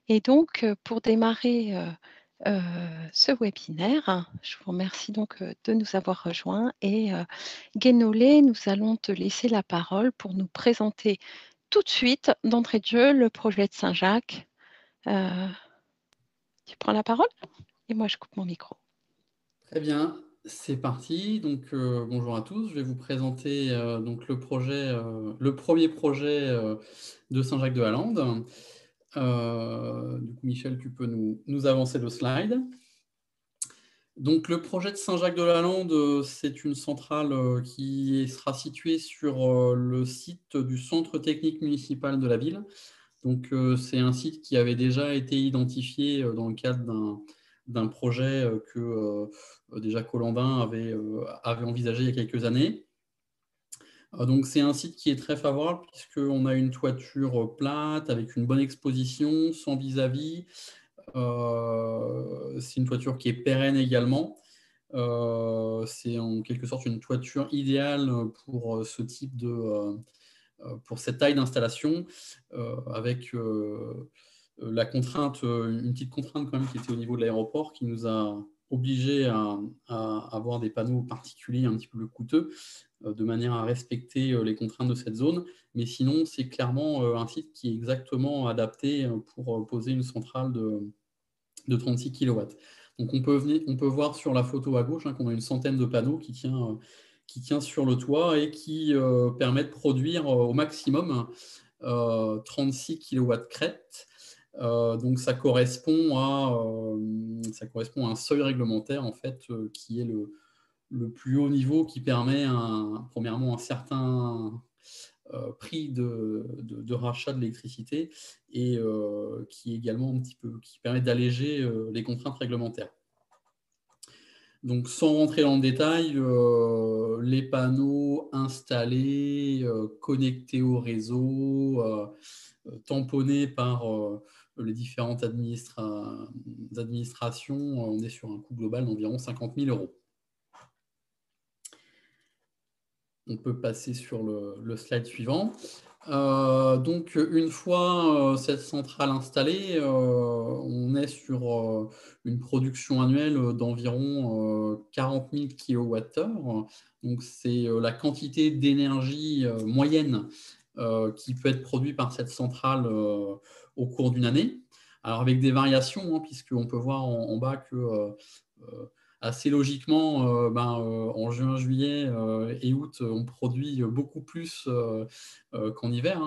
Et donc, pour démarrer ce webinaire, je vous remercie donc de nous avoir rejoints. Et Guénolé, nous allons te laisser la parole pour nous présenter tout de suite, d'entrée de jeu, le projet de Saint-Jacques. Euh, Tu prends la parole et moi je coupe mon micro. Très bien, c'est parti. Donc, bonjour à tous. Je vais vous présenter donc le premier projet de Saint-Jacques-de-Halande. Du coup, Michel, tu peux nous avancer le slide. Donc, le projet de Saint-Jacques-de-Halande, c'est une centrale qui sera située sur le site du centre technique municipal de la ville. Donc, c'est un site qui avait déjà été identifié dans le cadre d'un projet que déjà Collandin avait envisagé il y a quelques années. Donc, c'est un site qui est très favorable puisqu'on a une toiture plate avec une bonne exposition, sans vis-à-vis. C'est une toiture qui est pérenne également. C'est en quelque sorte une toiture idéale pour ce type pour cette taille d'installation, avec la contrainte, une petite contrainte quand même qui était au niveau de l'aéroport, qui nous a obligés à avoir des panneaux particuliers un petit peu plus coûteux, de manière à respecter les contraintes de cette zone. Mais sinon, c'est clairement un site qui est exactement adapté pour poser une centrale de 36 kW. Donc on peut voir sur la photo à gauche qu'on a une centaine de panneaux qui tient sur le toit et qui permet de produire au maximum 36 kW crête. Donc ça correspond à un seuil réglementaire en fait, qui est le plus haut niveau, qui permet premièrement un certain prix de rachat de l'électricité, et qui également qui permet d'alléger les contraintes réglementaires. Donc, sans rentrer dans le détail, les panneaux installés, connectés au réseau, tamponnés par les différentes administrations, on est sur un coût global d'environ 50 000 €. On peut passer sur le slide suivant. Donc, une fois cette centrale installée, on est sur une production annuelle d'environ 40 000 kWh. Donc, c'est la quantité d'énergie moyenne qui peut être produite par cette centrale au cours d'une année. Alors, avec des variations, puisqu'on peut voir en bas que assez logiquement, en juin, juillet et août, on produit beaucoup plus qu'en hiver,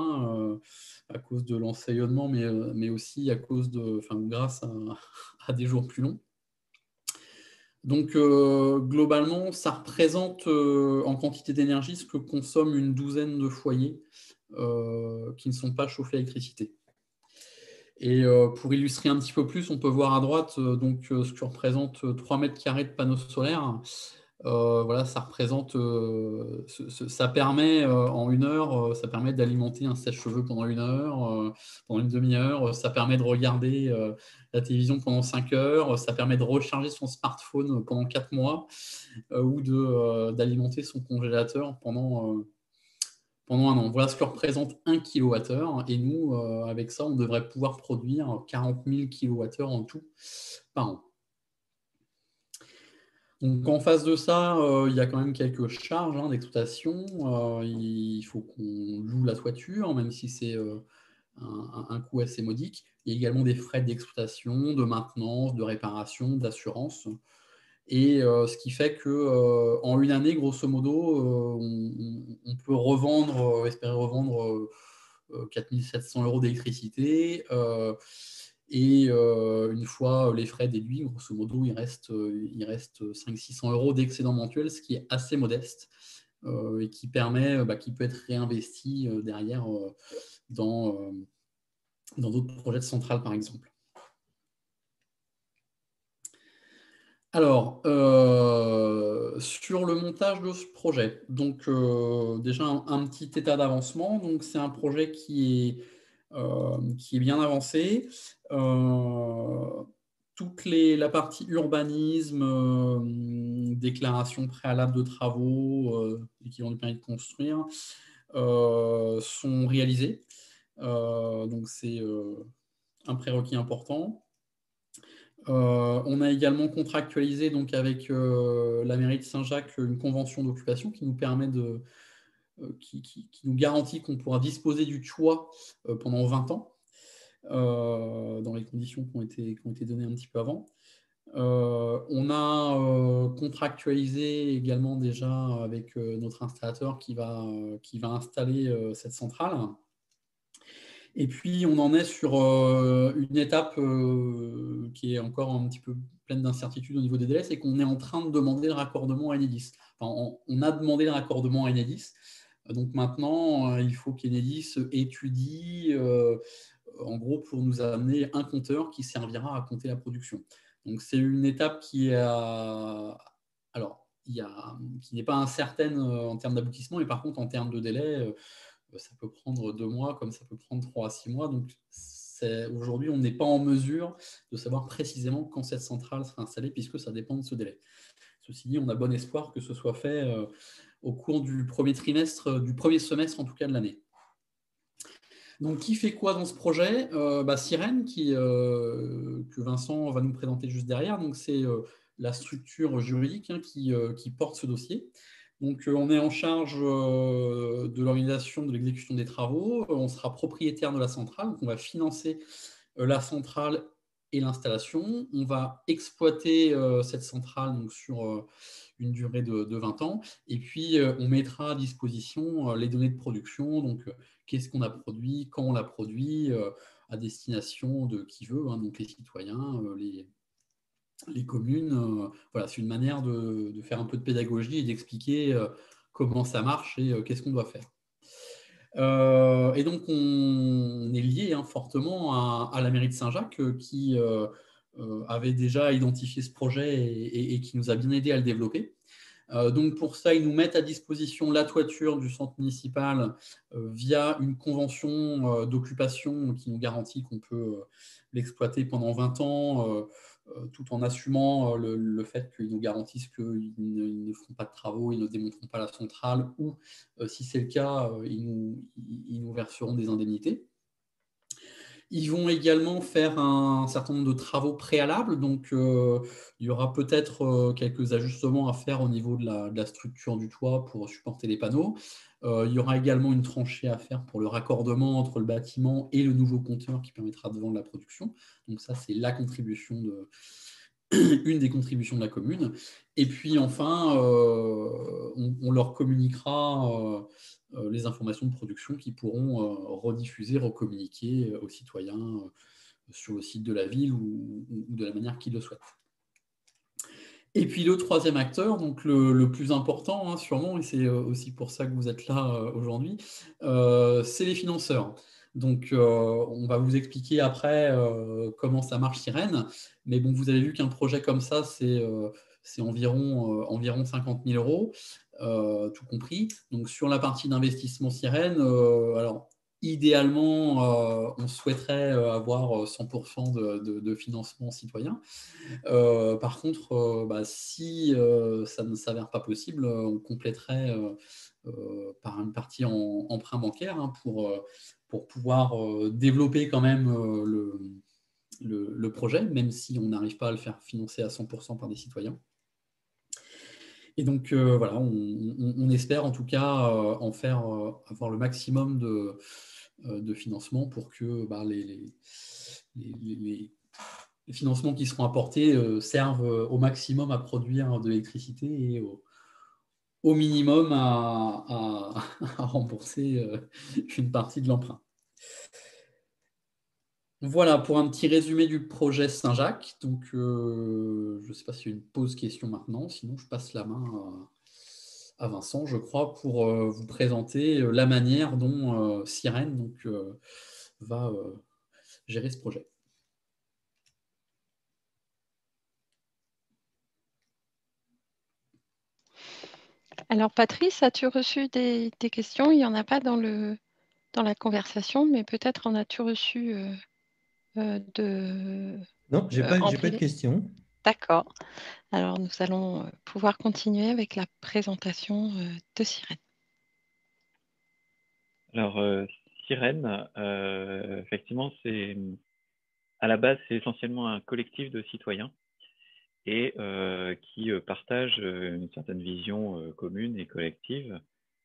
à cause de l'ensoleillement, mais aussi grâce à des jours plus longs. Donc, globalement, ça représente en quantité d'énergie ce que consomme une douzaine de foyers qui ne sont pas chauffés à l'électricité. Et pour illustrer un petit peu plus, on peut voir à droite ce que représente 3 mètres carrés de panneaux solaires. Voilà, ça représente, ça permet en une heure, ça permet d'alimenter un sèche-cheveux pendant une heure, pendant une demi-heure. Ça permet de regarder la télévision pendant 5 heures. Ça permet de recharger son smartphone pendant 4 mois, ou d'alimenter son congélateur pendant un an. Voilà ce que représente 1 kWh. Et nous, avec ça, on devrait pouvoir produire 40 000 kWh en tout par an. Donc, en face de ça, il y a quand même quelques charges d'exploitation. Il faut qu'on loue la toiture, même si c'est un coût assez modique. Il y a également des frais d'exploitation, de maintenance, de réparation, d'assurance. Et ce qui fait qu'en une année, grosso modo, on peut espérer revendre 4 700 € d'électricité. Et une fois les frais déduits, grosso modo, il reste 500-600 € d'excédent mensuel, ce qui est assez modeste, et qui peut être réinvesti derrière dans d'autres projets de centrales, par exemple. Alors, sur le montage de ce projet, donc déjà un petit état d'avancement. Donc, c'est un projet qui est bien avancé. La partie urbanisme, déclaration préalable de travaux, l'équivalent du permis de construire, sont réalisés. Donc, c'est un prérequis important. On a également contractualisé donc, avec la mairie de Saint-Jacques une convention d'occupation qui nous permet qui nous garantit qu'on pourra disposer du toit pendant 20 ans, dans les conditions qui ont été données un petit peu avant. On a contractualisé également déjà avec notre installateur qui va installer cette centrale. Et puis, on en est sur une étape qui est encore un petit peu pleine d'incertitudes au niveau des délais, c'est qu'on est en train de demander le raccordement à Enedis. Enfin, on a demandé le raccordement à Enedis. Donc maintenant, il faut qu'Enedis étudie, en gros, pour nous amener un compteur qui servira à compter la production. Donc c'est une étape qui n'est pas incertaine en termes d'aboutissement, et par contre, en termes de délai, ça peut prendre 2 mois, comme ça peut prendre 3 à 6 mois. Donc aujourd'hui, on n'est pas en mesure de savoir précisément quand cette centrale sera installée, puisque ça dépend de ce délai. Ceci dit, on a bon espoir que ce soit fait au cours du premier semestre en tout cas de l'année. Donc, qui fait quoi dans ce projet? Sirène, que Vincent va nous présenter juste derrière. Donc, c'est la structure juridique qui porte ce dossier. Donc, on est en charge de l'organisation de l'exécution des travaux. On sera propriétaire de la centrale. Donc, on va financer la centrale et l'installation. On va exploiter cette centrale donc, sur une durée de 20 ans. Et puis, on mettra à disposition les données de production. Donc, qu'est-ce qu'on a produit, quand on l'a produit, à destination de qui veut, hein, donc les citoyens, les communes. Voilà, c'est une manière de faire un peu de pédagogie et d'expliquer comment ça marche et qu'est-ce qu'on doit faire. Et donc, on est lié fortement à la mairie de Saint-Jacques qui avait déjà identifié ce projet et qui nous a bien aidé à le développer. Donc pour ça, ils nous mettent à disposition la toiture du centre municipal via une convention d'occupation qui nous garantit qu'on peut l'exploiter pendant 20 ans, tout en assumant le fait qu'ils nous garantissent qu'ils ne feront pas de travaux, ils ne démonteront pas la centrale, ou si c'est le cas, ils nous verseront des indemnités. Ils vont également faire un certain nombre de travaux préalables, donc il y aura peut-être quelques ajustements à faire au niveau de la structure du toit pour supporter les panneaux. Il y aura également une tranchée à faire pour le raccordement entre le bâtiment et le nouveau compteur qui permettra de vendre la production. Donc ça, c'est la contribution une des contributions de la commune. Et puis enfin, on leur communiquera les informations de production qui pourront rediffuser, recommuniquer aux citoyens sur le site de la ville ou de la manière qu'ils le souhaitent. Et puis le troisième acteur, donc le plus important sûrement, et c'est aussi pour ça que vous êtes là aujourd'hui, c'est les financeurs. Donc on va vous expliquer après comment ça marche Sirène, mais bon, vous avez vu qu'un projet comme ça, c'est environ 50 000 euros, tout compris. Donc sur la partie d'investissement Sirène, alors idéalement, on souhaiterait avoir 100% de financement citoyen. Par contre, si ça ne s'avère pas possible, on compléterait par une partie en emprunt bancaire pour pouvoir développer quand même le projet, même si on n'arrive pas à le faire financer à 100% par des citoyens. Et donc voilà, on espère en tout cas avoir le maximum de financement pour que les financements qui seront apportés servent au maximum à produire de l'électricité et au minimum à rembourser une partie de l'emprunt. Voilà pour un petit résumé du projet Saint-Jacques. Donc, je ne sais pas s'il y a une pause question maintenant, sinon je passe la main à Vincent, je crois, pour vous présenter la manière dont Sirène va gérer ce projet. Alors Patrice, as-tu reçu des questions? Il n'y en a pas dans la conversation, mais peut-être en as-tu reçu Non, j'ai en pas de privé? questions. D'accord. Alors nous allons pouvoir continuer avec la présentation de Sirène. Alors, Sirène, effectivement, à la base, c'est essentiellement un collectif de citoyens et qui partagent une certaine vision commune et collective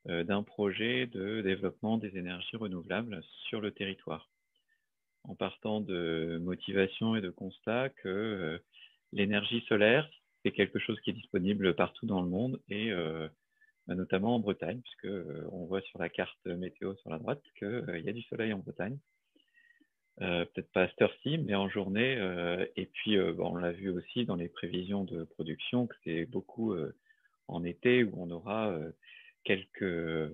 d'un projet de développement des énergies renouvelables sur le territoire, en partant de motivation et de constat que l'énergie solaire, c'est quelque chose qui est disponible partout dans le monde et notamment en Bretagne, puisque on voit sur la carte météo sur la droite qu'il y a du soleil en Bretagne. Peut-être pas à cette heure-ci, mais en journée. Et puis, on l'a vu aussi dans les prévisions de production, que c'est beaucoup en été où on aura quelques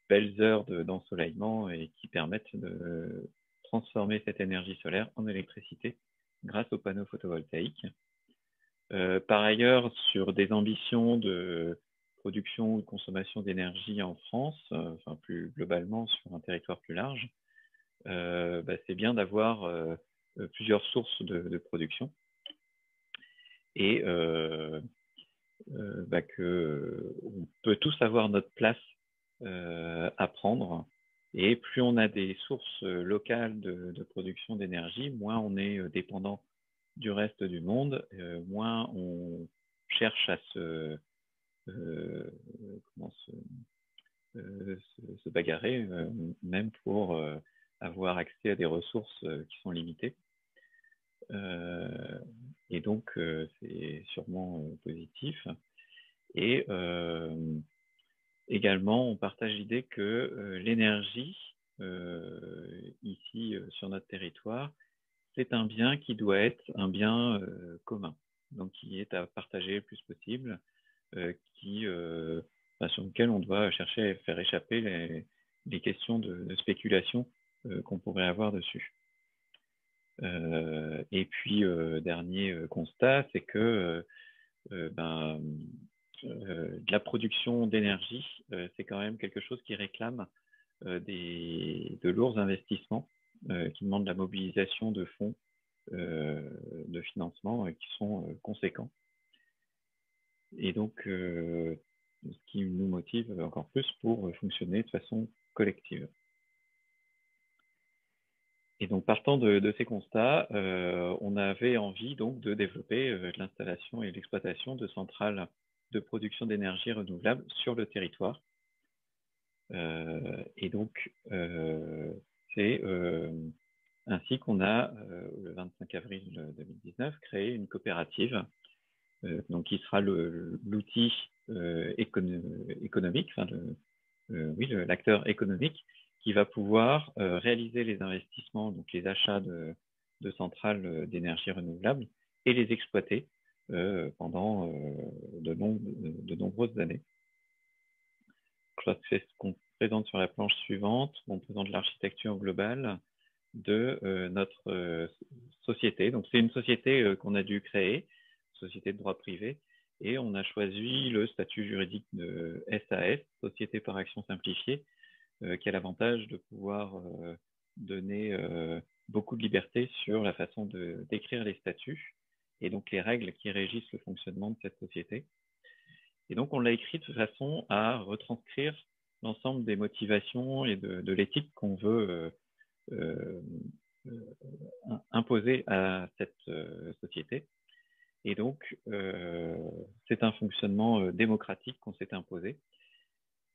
belles heures d'ensoleillement et qui permettent de transformer cette énergie solaire en électricité grâce aux panneaux photovoltaïques. Par ailleurs, sur des ambitions de production ou de consommation d'énergie en France, enfin plus globalement sur un territoire plus large, c'est bien d'avoir plusieurs sources de production et que on peut tous avoir notre place à prendre. Et plus on a des sources locales de production d'énergie, moins on est dépendant du reste du monde, moins on cherche à se bagarrer, même pour avoir accès à des ressources qui sont limitées. Et donc, c'est sûrement positif. Et également, on partage l'idée que l'énergie, ici, sur notre territoire, c'est un bien qui doit être un bien commun, donc qui est à partager le plus possible, sur lequel on doit chercher à faire échapper les questions de spéculation qu'on pourrait avoir dessus. Et puis, dernier constat, c'est que de la production d'énergie, c'est quand même quelque chose qui réclame de lourds investissements, qui demandent la mobilisation de fonds de financement qui sont conséquents. Et donc, ce qui nous motive encore plus pour fonctionner de façon collective. Et donc, partant de ces constats, on avait envie donc de développer l'installation et l'exploitation de centrales de production d'énergie renouvelable sur le territoire. Et donc, c'est ainsi qu'on a, le 25 avril 2019, créé une coopérative donc qui sera l'outil économique, enfin l'acteur économique qui va pouvoir réaliser les investissements, donc les achats de centrales d'énergie renouvelable et les exploiter pendant de nombreuses années. C'est ce qu'on présente sur la planche suivante. On présente l'architecture globale de notre société. Donc, c'est une société qu'on a dû créer, société de droit privé, et on a choisi le statut juridique de SAS, Société par action simplifiée, qui a l'avantage de pouvoir donner beaucoup de liberté sur la façon d'écrire les statuts et donc les règles qui régissent le fonctionnement de cette société. Et donc, on l'a écrit de façon à retranscrire l'ensemble des motivations et de l'éthique qu'on veut imposer à cette société. Et donc, c'est un fonctionnement démocratique qu'on s'est imposé.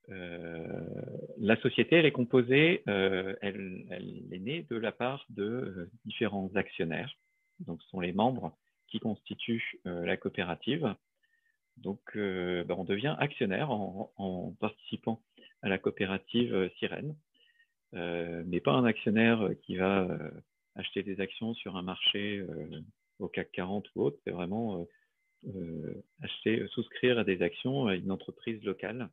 La société, elle est composée, elle est née de la part de différents actionnaires. Donc, ce sont les membres qui constituent la coopérative. Donc, on devient actionnaire en participant à la coopérative Sirène, mais pas un actionnaire qui va acheter des actions sur un marché au CAC 40 ou autre. C'est vraiment souscrire à des actions à une entreprise locale.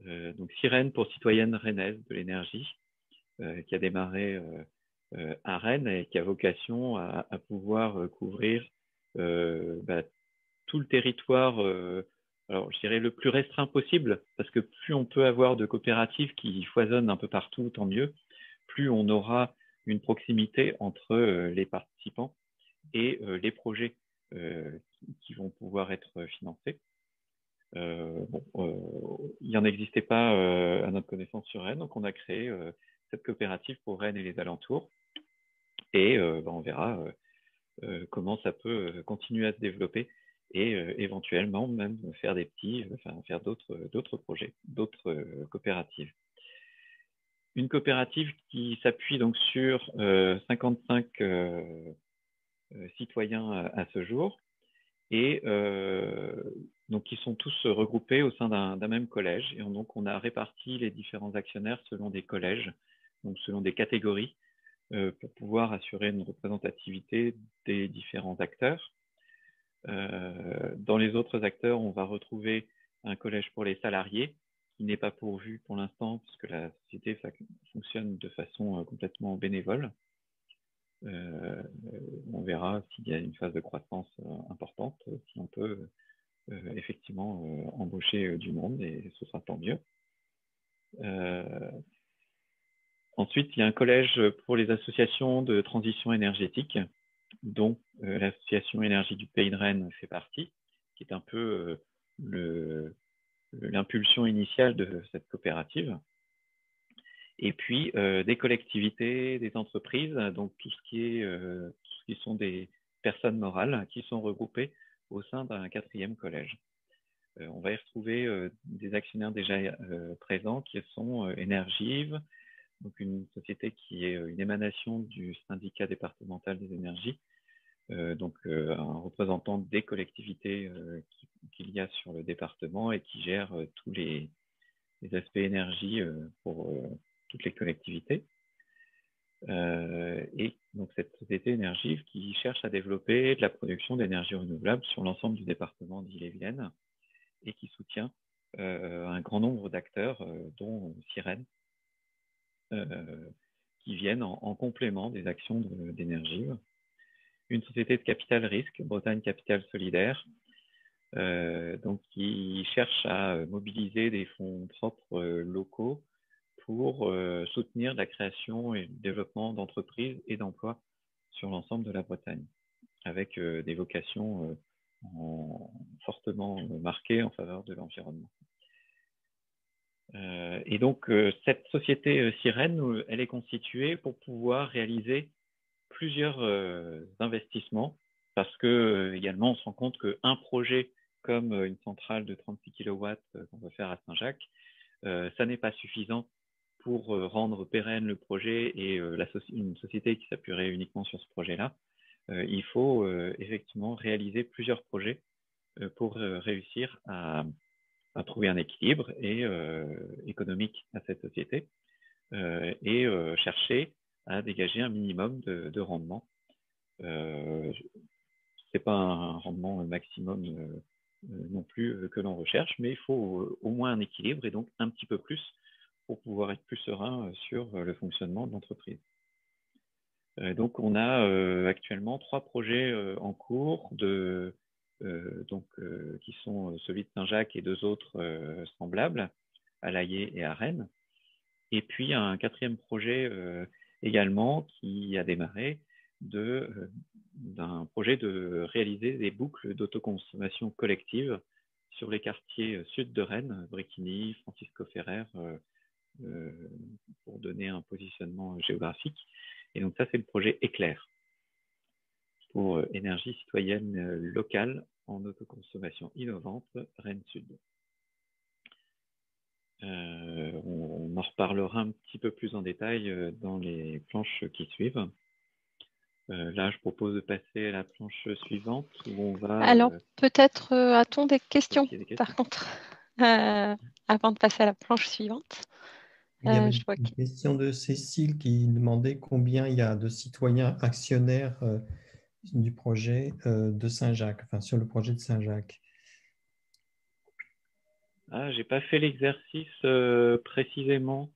Donc, Sirène pour Citoyenne Rennaise de l'énergie, qui a démarré à Rennes et qui a vocation à pouvoir couvrir tout le territoire, alors je dirais le plus restreint possible, parce que plus on peut avoir de coopératives qui foisonnent un peu partout, tant mieux, plus on aura une proximité entre les participants et les projets qui vont pouvoir être financés. Il n'y en existait pas à notre connaissance sur Rennes, donc on a créé cette coopérative pour Rennes et les alentours. Et on verra comment ça peut continuer à se développer et éventuellement même faire faire d'autres projets, d'autres coopératives. Une coopérative qui s'appuie donc sur 55 citoyens à ce jour et donc qui sont tous regroupés au sein d'un même collège. Et donc on a réparti les différents actionnaires selon des collèges, donc selon des catégories, pour pouvoir assurer une représentativité des différents acteurs. Dans les autres acteurs, on va retrouver un collège pour les salariés, qui n'est pas pourvu pour l'instant, puisque la société fonctionne de façon complètement bénévole. On verra s'il y a une phase de croissance importante, si on peut effectivement embaucher du monde, et ce sera tant mieux. Ensuite, il y a un collège pour les associations de transition énergétique, dont l'association Énergie du Pays de Rennes fait partie, qui est un peu l'impulsion initiale de cette coopérative. Et puis des collectivités, des entreprises, donc tout ce qui sont des personnes morales qui sont regroupées au sein d'un 4e collège. On va y retrouver des actionnaires déjà présents qui sont Énergive, donc une société qui est une émanation du syndicat départemental des énergies, donc un représentant des collectivités qu'il y a sur le département et qui gère tous les aspects énergie pour toutes les collectivités. Et donc cette société Énergive qui cherche à développer de la production d'énergie renouvelable sur l'ensemble du département d'Ille-et-Vilaine et qui soutient un grand nombre d'acteurs, dont Sirène, qui viennent en complément des actions d'Énergive. Une société de capital risque, Bretagne Capital Solidaire, donc qui cherche à mobiliser des fonds propres locaux pour soutenir la création et le développement d'entreprises et d'emplois sur l'ensemble de la Bretagne, avec des vocations fortement marquées en faveur de l'environnement. Et donc, cette société Sirène, elle est constituée pour pouvoir réaliser plusieurs investissements, parce que également, on se rend compte qu'un projet comme une centrale de 36 kW qu'on va faire à Saint-Jacques, ça n'est pas suffisant pour rendre pérenne le projet et une société qui s'appuierait uniquement sur ce projet-là. Il faut effectivement réaliser plusieurs projets pour réussir à trouver un équilibre économique à cette société et chercher à dégager un minimum de rendement. Ce n'est pas un rendement maximum non plus que l'on recherche, mais il faut au moins un équilibre et donc un petit peu plus pour pouvoir être plus serein sur le fonctionnement de l'entreprise. Donc on a actuellement 3 projets en cours, qui sont celui de Saint-Jacques et 2 autres semblables, à Laillé et à Rennes. Et puis un 4e projet également qui a démarré d'un projet de réaliser des boucles d'autoconsommation collective sur les quartiers sud de Rennes, Bréquigny, Francisco Ferrer, pour donner un positionnement géographique. Et donc ça, c'est le projet Éclair pour énergie citoyenne locale en autoconsommation innovante, Rennes Sud. On en reparlera un petit peu plus en détail dans les planches qui suivent. Là, je propose de passer à la planche suivante où on va... Alors, peut-être a-t-on des questions, par contre, avant de passer à la planche suivante. Il y avait une question de Cécile qui demandait combien il y a de citoyens actionnaires du projet de Saint-Jacques, enfin sur le projet de Saint-Jacques. Ah, j'ai pas fait l'exercice précisément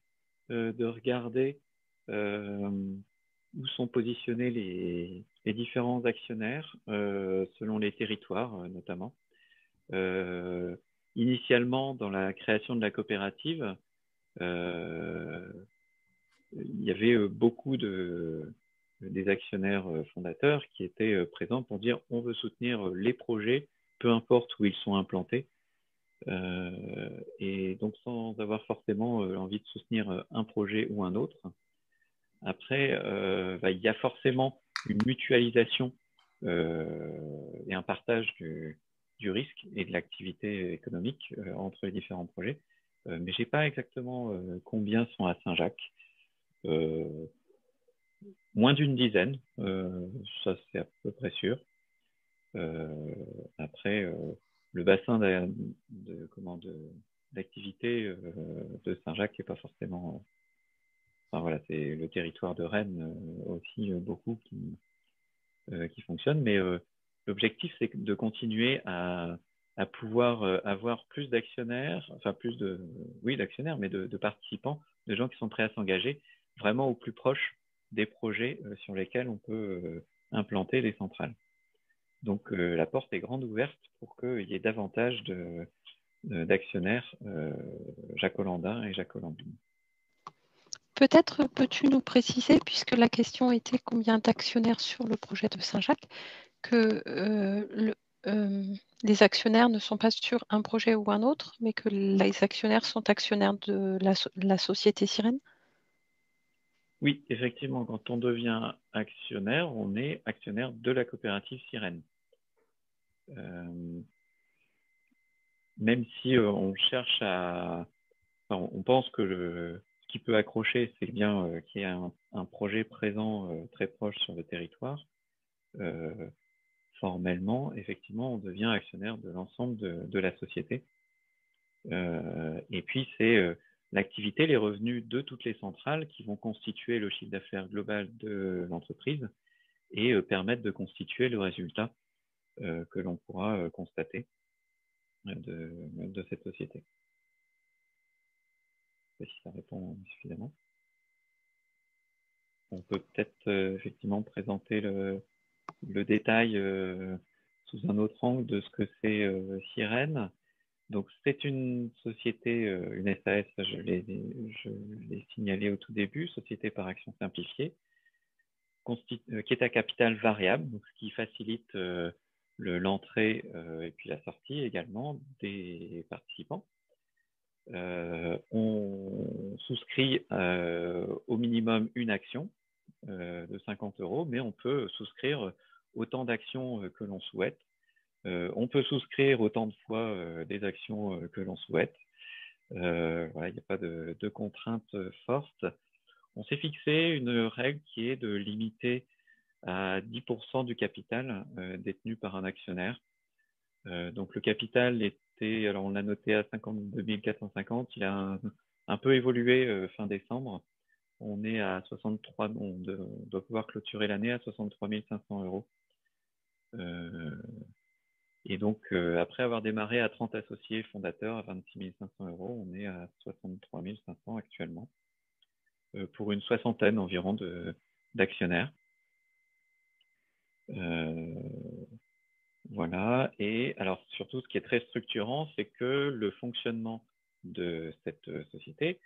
de regarder où sont positionnés les différents actionnaires selon les territoires notamment. Initialement, dans la création de la coopérative, il y avait beaucoup des actionnaires fondateurs qui étaient présents pour dire on veut soutenir les projets, peu importe où ils sont implantés. Et donc sans avoir forcément envie de soutenir un projet ou un autre. Après, il y a forcément une mutualisation et un partage du risque et de l'activité économique entre les différents projets. Mais je n'ai pas exactement combien sont à Saint-Jacques. Moins d'une dizaine, ça c'est à peu près sûr. Après, le bassin d'activité de Saint-Jacques n'est pas forcément... Enfin voilà, c'est le territoire de Rennes aussi beaucoup qui fonctionne, mais l'objectif c'est de continuer à pouvoir avoir plus d'actionnaires, enfin d'actionnaires, mais de participants, de gens qui sont prêts à s'engager vraiment au plus proche des projets sur lesquels on peut implanter les centrales. Donc la porte est grande ouverte pour qu'il y ait davantage d'actionnaires jacolandins et jacolandines. Peut-être peux-tu nous préciser, puisque la question était combien d'actionnaires sur le projet de Saint-Jacques, que les actionnaires ne sont pas sur un projet ou un autre, mais que les actionnaires sont actionnaires de la société Sirène? Oui, effectivement, quand on devient actionnaire, on est actionnaire de la coopérative Sirène. Même si on cherche on pense que ce qui peut accrocher, c'est bien qu'il y ait un projet présent très proche sur le territoire. Formellement, effectivement, on devient actionnaire de l'ensemble de la société. Et puis, c'est l'activité, les revenus de toutes les centrales qui vont constituer le chiffre d'affaires global de l'entreprise et permettre de constituer le résultat que l'on pourra constater de cette société. Je ne sais pas si ça répond suffisamment. On peut peut-être effectivement présenter le détail sous un autre angle de ce que c'est Sirène. Donc, c'est une société, une SAS, je l'ai signalé au tout début, société par action simplifiée, qui est à capital variable, donc ce qui facilite l'entrée et puis la sortie également des participants. On souscrit au minimum une action de 50 €, mais on peut souscrire autant d'actions que l'on souhaite. On peut souscrire autant de fois des actions que l'on souhaite. Voilà, il n'y a pas de contraintes fortes. On s'est fixé une règle qui est de limiter à 10% du capital détenu par un actionnaire. Donc le capital était, alors on l'a noté à 52 450, il a un peu évolué fin décembre. On est à 63, on doit pouvoir clôturer l'année à 63 500 €. Et donc, après avoir démarré à 30 associés fondateurs à 26 500 €, on est à 63 500 actuellement, pour une soixantaine environ d'actionnaires. Voilà. Et alors, surtout, ce qui est très structurant, c'est que le fonctionnement de cette société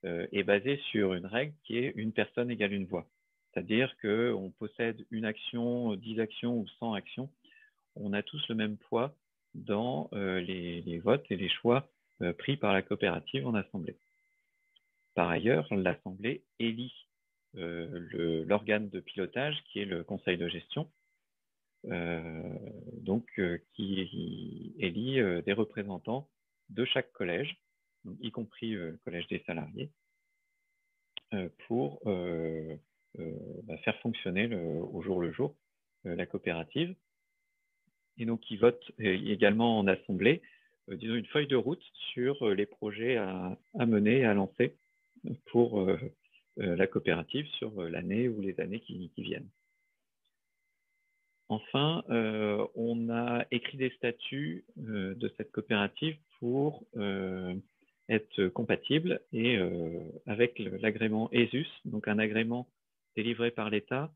est basé sur une règle qui est une personne égale une voix. C'est-à-dire qu'on possède une action, 10 actions ou 100 actions. On a tous le même poids dans les votes et les choix pris par la coopérative en assemblée. Par ailleurs, l'assemblée élit l'organe de pilotage qui est le conseil de gestion, qui élit des représentants de chaque collège, donc, y compris le collège des salariés, pour faire fonctionner au jour le jour la coopérative. Et donc, ils votent également en assemblée, disons, une feuille de route sur les projets à mener, à lancer pour la coopérative sur l'année ou les années qui viennent. Enfin, on a écrit des statuts de cette coopérative pour être compatible et avec l'agrément ESUS, donc un agrément délivré par l'État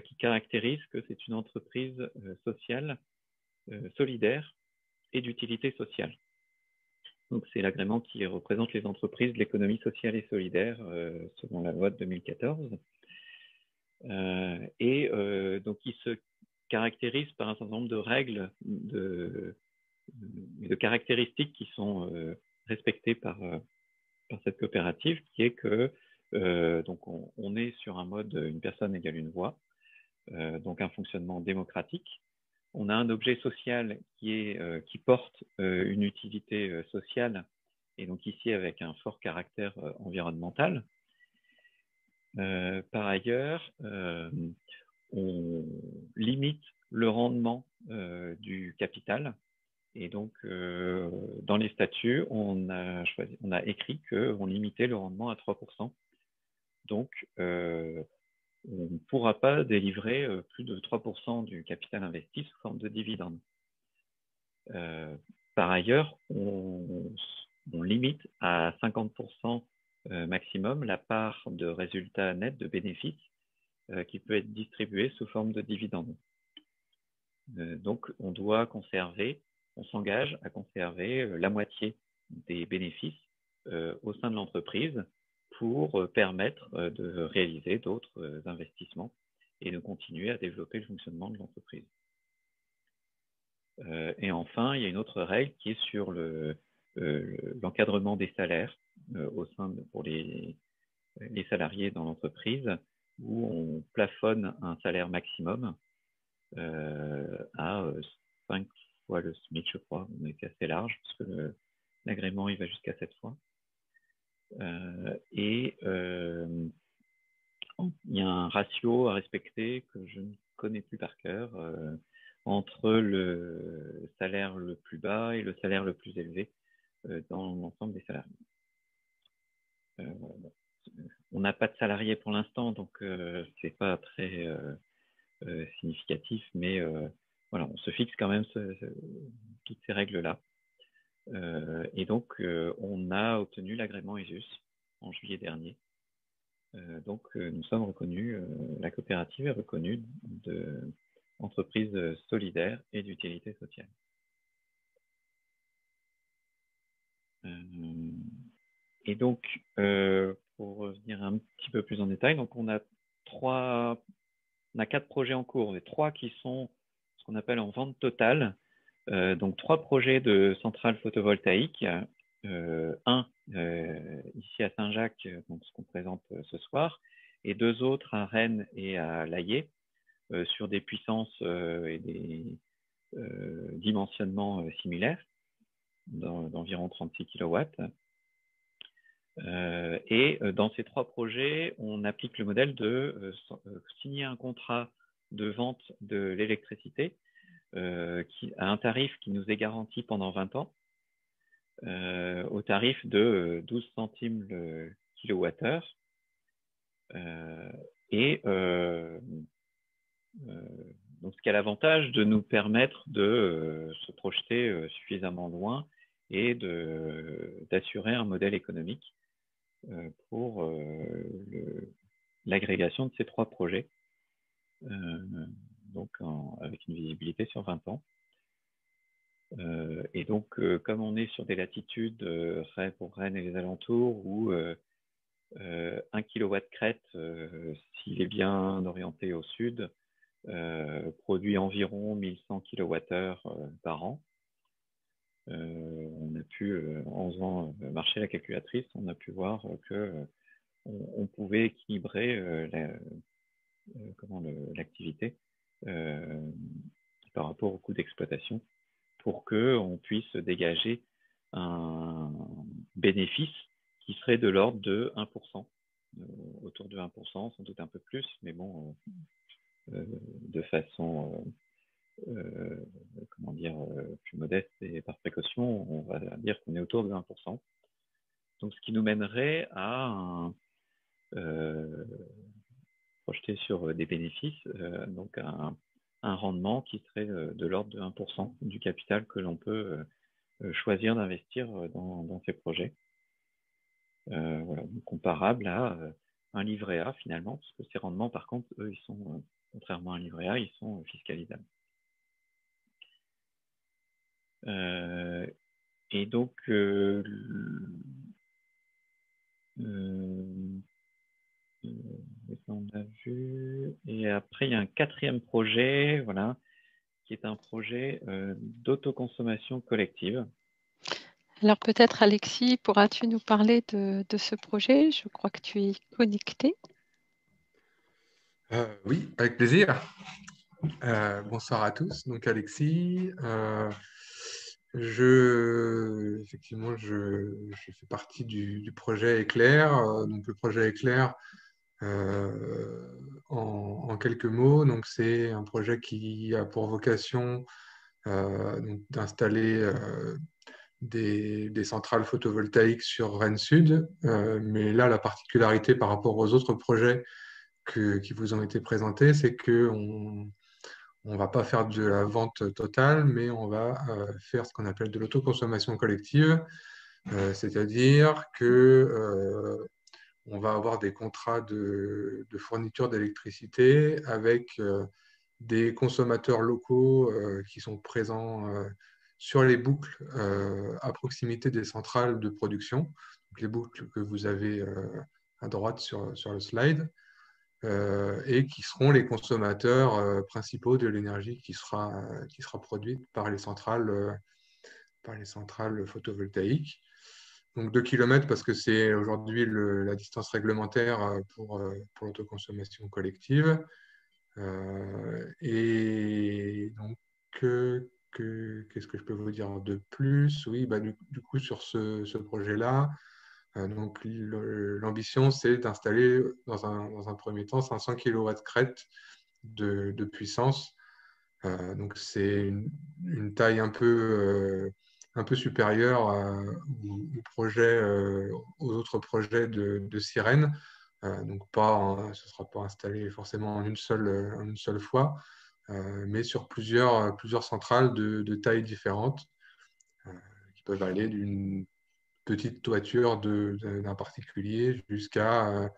qui caractérise que c'est une entreprise sociale, solidaire et d'utilité sociale. Donc c'est l'agrément qui représente les entreprises de l'économie sociale et solidaire selon la loi de 2014. Donc il se caractérise par un certain nombre de règles, de caractéristiques qui sont respectées par cette coopérative, qui est que Donc, on est sur un mode une personne égale une voix, donc un fonctionnement démocratique. On a un objet social qui porte une utilité sociale, et donc ici avec un fort caractère environnemental. Par ailleurs, on limite le rendement du capital. Et donc, dans les statuts, on a écrit qu'on limitait le rendement à 3%. Donc, on ne pourra pas délivrer plus de 3% du capital investi sous forme de dividendes. Par ailleurs, on limite à 50% maximum la part de résultats nets de bénéfices qui peut être distribuée sous forme de dividendes. Donc, on s'engage à conserver la moitié des bénéfices au sein de l'entreprise pour permettre de réaliser d'autres investissements et de continuer à développer le fonctionnement de l'entreprise. Et enfin, il y a une autre règle qui est sur l'encadrement des salaires pour les salariés dans l'entreprise, où on plafonne un salaire maximum à 5 fois le SMIC, je crois. On est assez large parce que l'agrément il va jusqu'à 7 fois. Il y a un ratio à respecter que je ne connais plus par cœur entre le salaire le plus bas et le salaire le plus élevé dans l'ensemble des salariés. On n'a pas de salariés pour l'instant, donc c'est pas très significatif, mais voilà, on se fixe quand même toutes ces règles-là. Et donc, on a obtenu l'agrément ESUS en juillet dernier. Donc, nous sommes reconnus, la coopérative est reconnue d'entreprise solidaire et d'utilité sociale. Et donc, pour revenir un petit peu plus en détail, donc on a 4 projets en cours, les 3 qui sont ce qu'on appelle en vente totale. Donc 3 projets de centrales photovoltaïques, un ici à Saint-Jacques, donc ce qu'on présente ce soir, et 2 autres à Rennes et à Laillé, sur des puissances et des dimensionnements similaires, d'environ 36 kW. Et dans ces 3 projets, on applique le modèle de signer un contrat de vente de l'électricité à un tarif qui nous est garanti pendant 20 ans, au tarif de 12 centimes le kilowattheure. Donc, ce qui a l'avantage de nous permettre de se projeter suffisamment loin et d'assurer un modèle économique pour l'agrégation de ces 3 projets, donc avec une visibilité sur 20 ans. Et donc, comme on est sur des latitudes pour Rennes et les alentours, où 1 kW crête, s'il est bien orienté au sud, produit environ 1100 kWh par an. On a pu, en faisant marcher la calculatrice, on a pu voir que on pouvait équilibrer l'activité par rapport au coût d'exploitation pour qu'on puisse dégager un bénéfice qui serait de l'ordre de 1%, autour de 1%, sans doute un peu plus, mais bon, de façon plus modeste et par précaution, on va dire qu'on est autour de 1%. Donc, ce qui nous mènerait à projeter sur des bénéfices, donc un rendement qui serait de l'ordre de 1% du capital que l'on peut choisir d'investir dans ces projets. Voilà, donc comparable à un livret A finalement, parce que ces rendements, par contre, eux, ils sont, contrairement à un livret A, ils sont fiscalisables. Et donc, on a vu. Et après, il y a un 4e projet, voilà, qui est un projet d'autoconsommation collective. Alors peut-être Alexis, pourras-tu nous parler de ce projet? Je crois que tu es connecté. Oui, avec plaisir. Bonsoir à tous. Donc Alexis, effectivement, je fais partie du projet Éclair. Donc le projet Éclair, en quelques mots, donc c'est un projet qui a pour vocation donc, d'installer des centrales photovoltaïques sur Rennes Sud. Mais là, la particularité par rapport aux autres projets qui vous ont été présentés, c'est qu'on ne va pas faire de la vente totale, mais on va faire ce qu'on appelle de l'autoconsommation collective, c'est-à-dire que on va avoir des contrats de fourniture d'électricité avec des consommateurs locaux qui sont présents sur les boucles à proximité des centrales de production, donc les boucles que vous avez à droite sur le slide. Et qui seront les consommateurs principaux de l'énergie qui sera produite par les centrales photovoltaïques. Donc 2 km parce que c'est aujourd'hui la distance réglementaire pour l'autoconsommation collective. Et donc, qu'est-ce que je peux vous dire de plus? Oui, bah, du coup, sur ce projet-là, donc, l'ambition, c'est d'installer dans un premier temps 500 kW crête de puissance. Donc, c'est une taille un peu supérieure aux autres projets de Sirène. Donc, ce ne sera pas installé forcément en une seule fois, mais sur plusieurs centrales de tailles différentes qui peuvent aller d'une petite toiture d'un particulier jusqu'à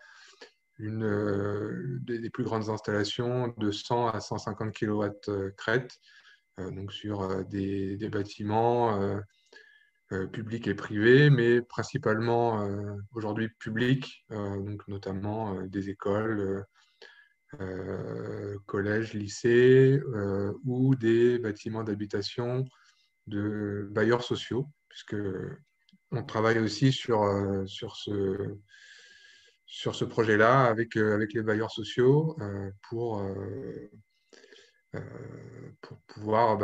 des plus grandes installations de 100 à 150 kW crête, donc sur des bâtiments publics et privés, mais principalement aujourd'hui publics, donc notamment des écoles, collèges, lycées, ou des bâtiments d'habitation de bailleurs sociaux, puisque on travaille aussi sur ce projet-là avec les bailleurs sociaux pour pouvoir,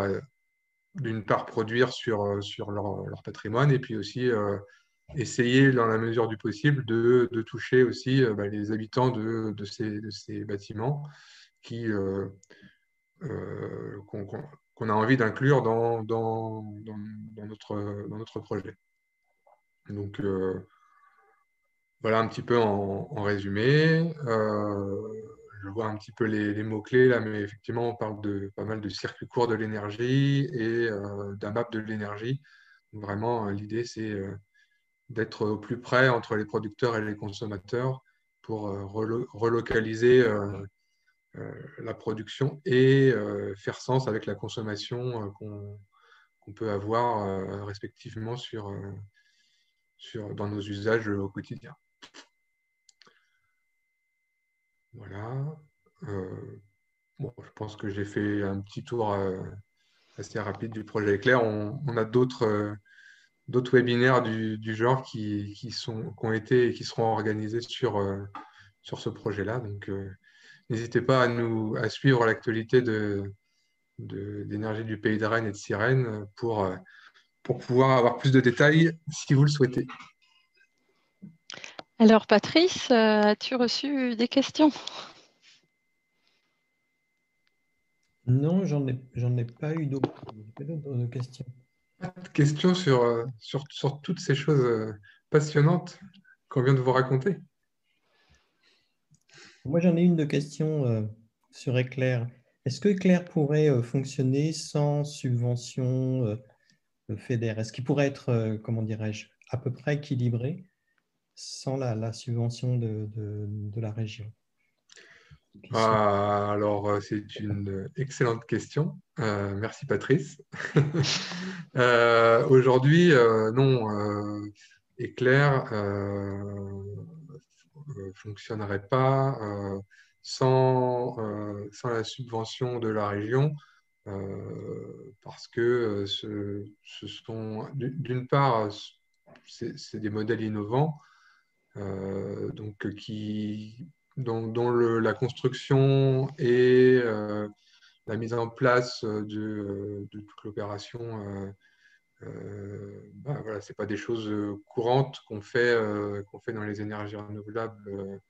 d'une part, produire sur leur patrimoine et puis aussi essayer, dans la mesure du possible, de toucher aussi les habitants de ces bâtiments qu'on a envie d'inclure dans notre projet. Donc, voilà un petit peu en résumé. Je vois un petit peu les mots-clés là, mais effectivement, on parle de pas mal de circuits courts de l'énergie et d'un map de l'énergie. Vraiment, l'idée, c'est d'être au plus près entre les producteurs et les consommateurs pour relocaliser la production et faire sens avec la consommation qu'on peut avoir respectivement dans nos usages au quotidien. Voilà. Bon, je pense que j'ai fait un petit tour assez rapide du projet Éclair. On a d'autres webinaires du genre qui ont été et qui seront organisés sur ce projet-là. Donc, n'hésitez pas à suivre l'actualité d'énergie du Pays de Rennes et de Sirène pour pouvoir avoir plus de détails si vous le souhaitez. Alors Patrice, as-tu reçu des questions? Non, j'en ai pas eu d'autres questions. Question sur toutes ces choses passionnantes qu'on vient de vous raconter. Moi, j'en ai une de question sur Éclair. Est-ce que Éclair pourrait fonctionner sans subvention FEDER? Est-ce qu'il pourrait être, comment dirais-je, à peu près équilibré sans la subvention de la région? Alors, c'est une excellente question. Merci, Patrice. Aujourd'hui, non, Éclair ne fonctionnerait pas sans la subvention de la région. parce que ce sont, d'une part, c'est des modèles innovants, donc dont la construction et la mise en place de toute l'opération, voilà, c'est pas des choses courantes qu'on fait dans les énergies renouvelables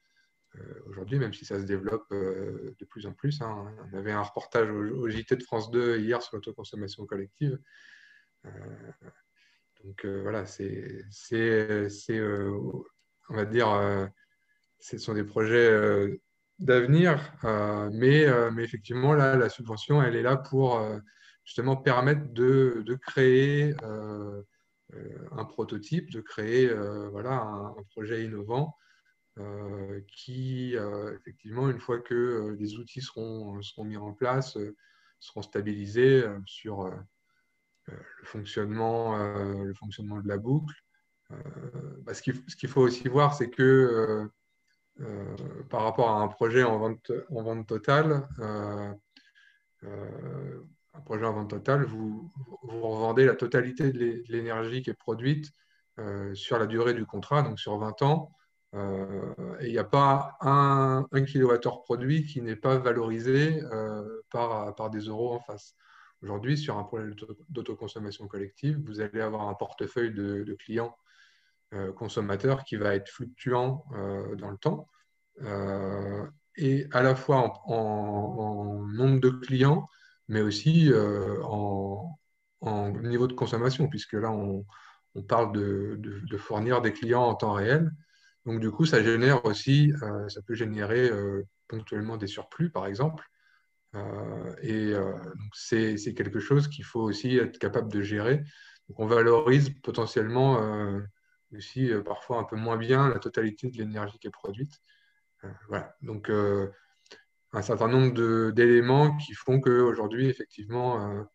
aujourd'hui, même si ça se développe de plus en plus. Hein. On avait un reportage au JT de France 2 hier sur l'autoconsommation collective. Donc voilà, on va dire, ce sont des projets d'avenir, mais effectivement, là, la subvention, elle est là pour justement permettre de créer un prototype, de créer voilà, un projet innovant qui, effectivement, une fois que les outils seront mis en place, seront stabilisés sur le fonctionnement de la boucle. Ce qu'il faut aussi voir, c'est que par rapport à un projet en vente totale, un projet en vente totale, vous revendez la totalité de l'énergie qui est produite sur la durée du contrat, donc sur 20 ans. Et il n'y a pas un kilowattheure produit qui n'est pas valorisé par des euros en face. Aujourd'hui, sur un projet d'autoconsommation collective, vous allez avoir un portefeuille de clients consommateurs qui va être fluctuant dans le temps, et à la fois en nombre de clients, mais aussi en niveau de consommation, puisque là, on parle de fournir des clients en temps réel. Donc, du coup, ça génère aussi, ça peut générer ponctuellement des surplus, par exemple. Donc c'est quelque chose qu'il faut aussi être capable de gérer. Donc, on valorise potentiellement aussi parfois un peu moins bien la totalité de l'énergie qui est produite. Voilà. Donc, un certain nombre d'éléments qui font qu'aujourd'hui, effectivement,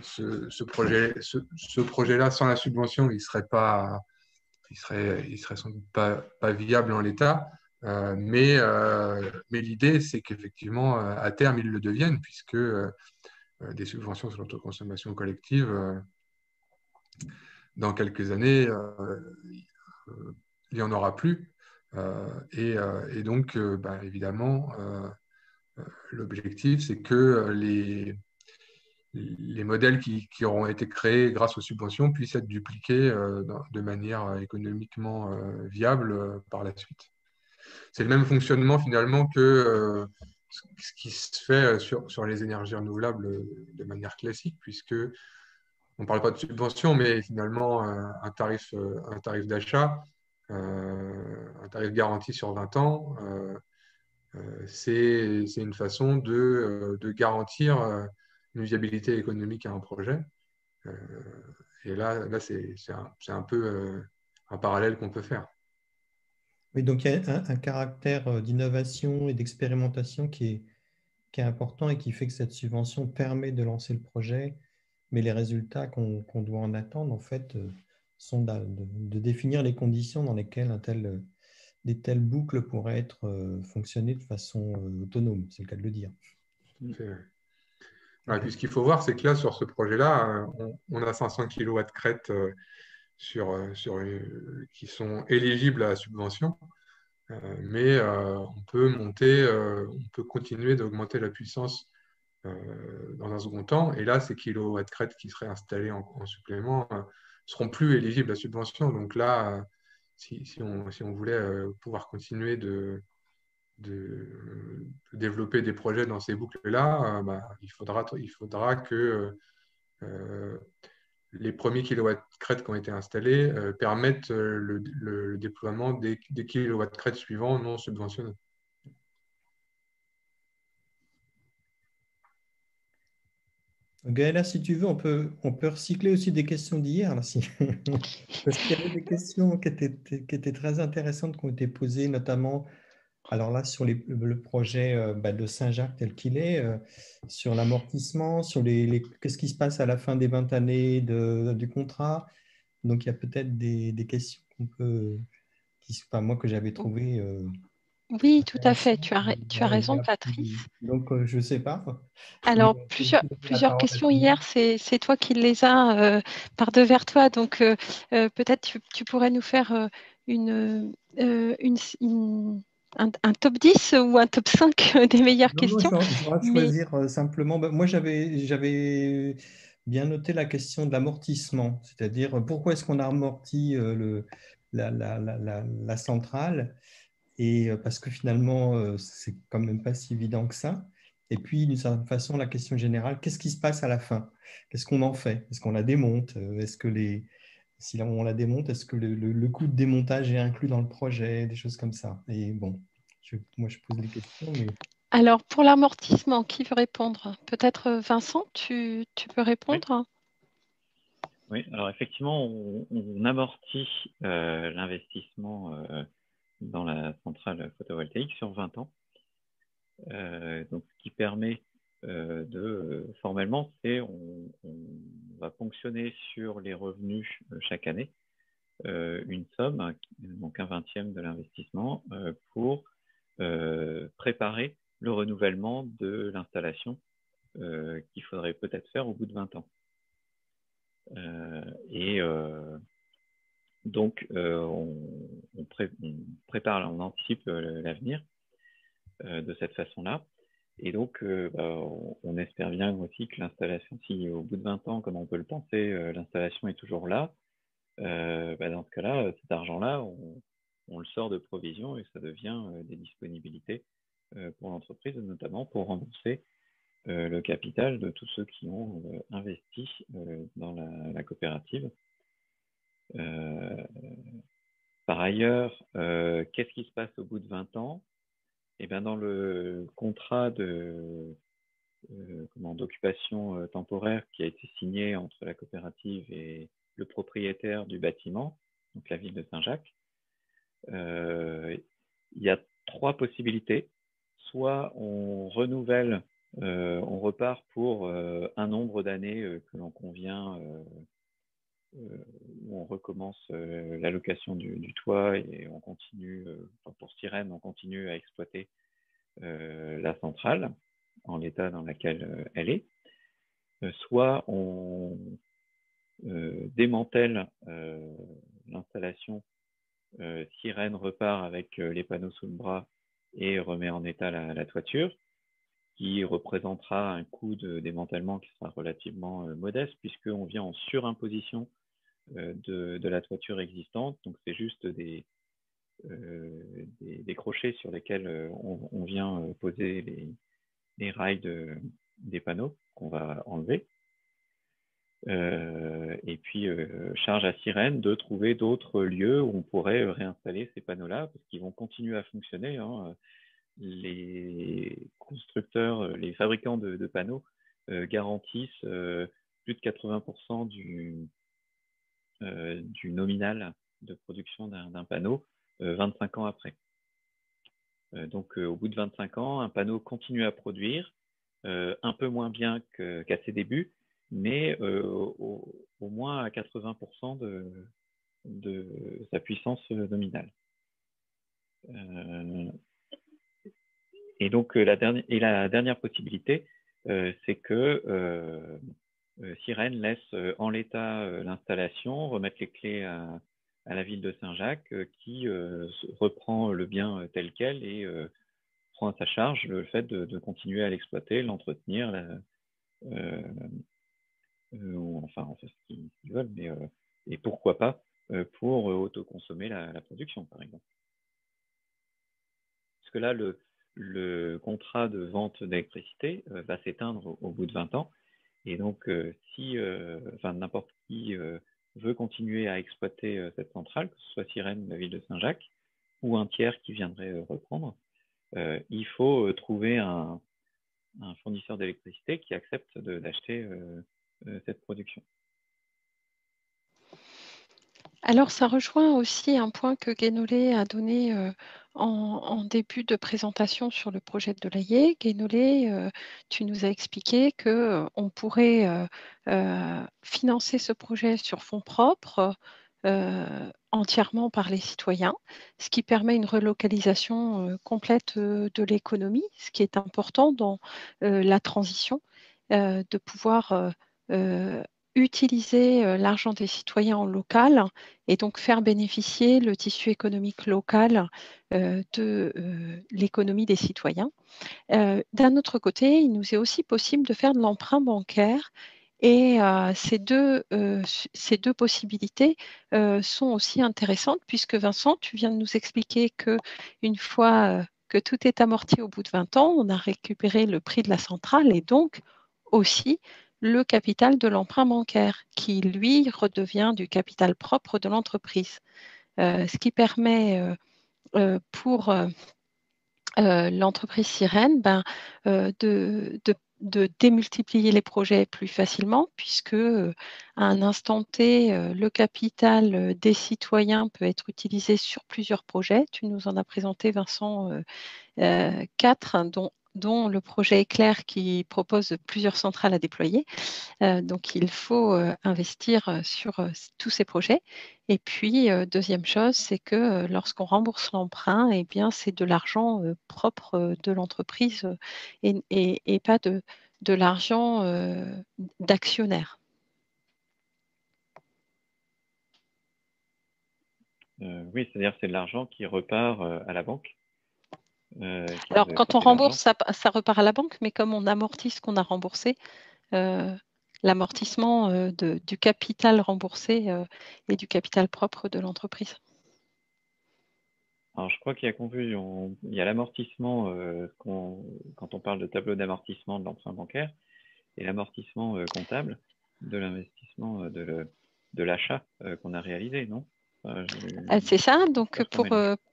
ce projet-là, sans la subvention, il serait sans doute pas viable en l'état. Mais l'idée, c'est qu'effectivement, à terme, ils le deviennent, puisque des subventions sur l'autoconsommation collective, dans quelques années, il n'y en aura plus. Et donc, évidemment, l'objectif, c'est que les modèles qui auront été créés grâce aux subventions puissent être dupliqués de manière économiquement viable par la suite. C'est le même fonctionnement finalement que ce qui se fait sur les énergies renouvelables de manière classique, puisque on ne parle pas de subvention, mais finalement un tarif d'achat, un tarif garanti sur 20 ans, c'est une façon de garantir une viabilité économique à un projet. Et là c'est un peu un parallèle qu'on peut faire. Oui, donc il y a un caractère d'innovation et d'expérimentation qui est important et qui fait que cette subvention permet de lancer le projet, mais les résultats qu'on doit en attendre, en fait, sont de définir les conditions dans lesquelles des telles boucles pourraient être fonctionner de façon autonome, c'est le cas de le dire. Ouais, puis ce qu'il faut voir, c'est que là, sur ce projet-là, on a 500 kW de crête qui sont éligibles à la subvention. Mais on peut continuer d'augmenter la puissance dans un second temps. Et là, ces kilowatts crête qui seraient installés en supplément seront plus éligibles à la subvention. Donc là, si on voulait pouvoir continuer de développer des projets dans ces boucles-là, il faudra que les premiers kilowatts crête qui ont été installés permettent le déploiement des kilowatts crête suivants non subventionnés. Gaëlla, si tu veux, on peut recycler aussi des questions d'hier. Parce qu'il y avait des questions qui étaient très intéressantes, qui ont été posées, notamment alors là, sur le projet de Saint-Jacques tel qu'il est, sur l'amortissement, sur qu'est-ce qui se passe à la fin des 20 années du contrat. Donc, il y a peut-être des questions moi, que j'avais trouvées Oui, tout à fait. intéressant. Tu as raison, J'ai appris. Patrice. Donc, je ne sais pas. Mais Alors, je vais donner la plusieurs parole à questions tout le monde. hier, c'est toi qui les as par devers toi. Donc, peut-être tu pourrais nous faire une, un top 10 ou un top 5 des meilleures Non, non, questions. je vais Mais choisir simplement. Moi, j'avais bien noté la question de l'amortissement, c'est-à-dire pourquoi est-ce qu'on a amorti la centrale et parce que finalement, c'est quand même pas si évident que ça. Et puis, d'une certaine façon, la question générale, qu'est-ce qui se passe à la fin? Qu'est-ce qu'on en fait? Est-ce qu'on la démonte? Est-ce que si on la démonte, est-ce que le coût de démontage est inclus dans le projet? Des choses comme ça. Et bon, moi, je pose les questions, mais alors, pour l'amortissement, qui veut répondre? Peut-être Vincent, tu peux Oui, répondre? oui. Alors effectivement, on amortit l'investissement dans la centrale photovoltaïque sur 20 ans. Donc, ce qui permet formellement, c'est on va ponctionner sur les revenus chaque année une somme, donc un 20e de l'investissement, pour préparer le renouvellement de l'installation qu'il faudrait peut-être faire au bout de 20 ans. Et donc, on prépare, on anticipe l'avenir de cette façon-là. Et donc, on espère bien aussi que l'installation, si au bout de 20 ans, comme on peut le penser, l'installation est toujours là, dans ce cas-là, cet argent-là, on le sort de provision et ça devient des disponibilités pour l'entreprise, notamment pour rembourser le capital de tous ceux qui ont investi dans la coopérative. Par ailleurs, qu'est-ce qui se passe au bout de 20 ans? Eh bien, dans le contrat d'occupation temporaire qui a été signé entre la coopérative et le propriétaire du bâtiment, donc la ville de Saint-Jacques, il y a 3 possibilités. Soit on renouvelle, on repart pour un nombre d'années que l'on convient, où on recommence l'allocation du toit et on continue, pour Sirène, on continue à exploiter la centrale en l'état dans lequel elle est. Soit on démantèle l'installation, Sirène repart avec les panneaux sous le bras et remet en état la toiture, qui représentera un coût de démantèlement qui sera relativement modeste, puisqu'on vient en surimposition de la toiture existante. Donc c'est juste des crochets sur lesquels on vient poser les rails des panneaux qu'on va enlever. Et puis, charge à Sirène de trouver d'autres lieux où on pourrait réinstaller ces panneaux-là, parce qu'ils vont continuer à fonctionner. Hein. Les constructeurs, les fabricants de panneaux garantissent plus de 80% du nominal de production d'un panneau 25 ans après. Donc, au bout de 25 ans, un panneau continue à produire, un peu moins bien qu'à ses débuts, mais au moins à 80% de sa puissance nominale. Et donc, la dernière possibilité, c'est que Sirène laisse en l'état l'installation, remettre les clés à la ville de Saint-Jacques, qui reprend le bien tel quel et prend à sa charge le fait de continuer à l'exploiter, l'entretenir, ou enfin en fait ce qu'ils veulent, mais et pourquoi pas pour autoconsommer la production, par exemple. Parce que là, le contrat de vente d'électricité va s'éteindre au bout de 20 ans, et donc si n'importe qui veut continuer à exploiter cette centrale, que ce soit Sirène, la ville de Saint-Jacques, ou un tiers qui viendrait reprendre, il faut trouver un fournisseur d'électricité qui accepte d'acheter cette production. Alors, ça rejoint aussi un point que Guénolé a donné en début de présentation sur le projet de l'AIE. Guénolé, tu nous as expliqué qu'on pourrait financer ce projet sur fonds propres entièrement par les citoyens, ce qui permet une relocalisation complète de l'économie, ce qui est important dans la transition, de pouvoir utiliser l'argent des citoyens en local et donc faire bénéficier le tissu économique local de l'économie des citoyens. D'un autre côté, il nous est aussi possible de faire de l'emprunt bancaire et ces deux possibilités sont aussi intéressantes puisque Vincent, tu viens de nous expliquer qu'une fois que tout est amorti au bout de 20 ans, on a récupéré le prix de la centrale et donc aussi le capital de l'emprunt bancaire qui, lui, redevient du capital propre de l'entreprise. Ce qui permet pour l'entreprise Sirène de démultiplier les projets plus facilement puisque à un instant T, le capital des citoyens peut être utilisé sur plusieurs projets. Tu nous en as présenté, Vincent, 4, dont le projet Éclair qui propose plusieurs centrales à déployer. Donc, il faut investir sur tous ces projets. Et puis, deuxième chose, c'est que lorsqu'on rembourse l'emprunt, eh bien, c'est de l'argent propre de l'entreprise et pas de l'argent d'actionnaire. Oui, c'est-à-dire que c'est de l'argent qui repart à la banque. Alors, quand on rembourse, ça repart à la banque, mais comme on amortit ce qu'on a remboursé, l'amortissement du capital remboursé et du capital propre de l'entreprise. Alors, je crois qu'il y a confusion. Il y a l'amortissement quand on parle de tableau d'amortissement de l'emprunt bancaire et l'amortissement comptable de l'investissement de l'achat qu'on a réalisé, non? C'est ça. Donc,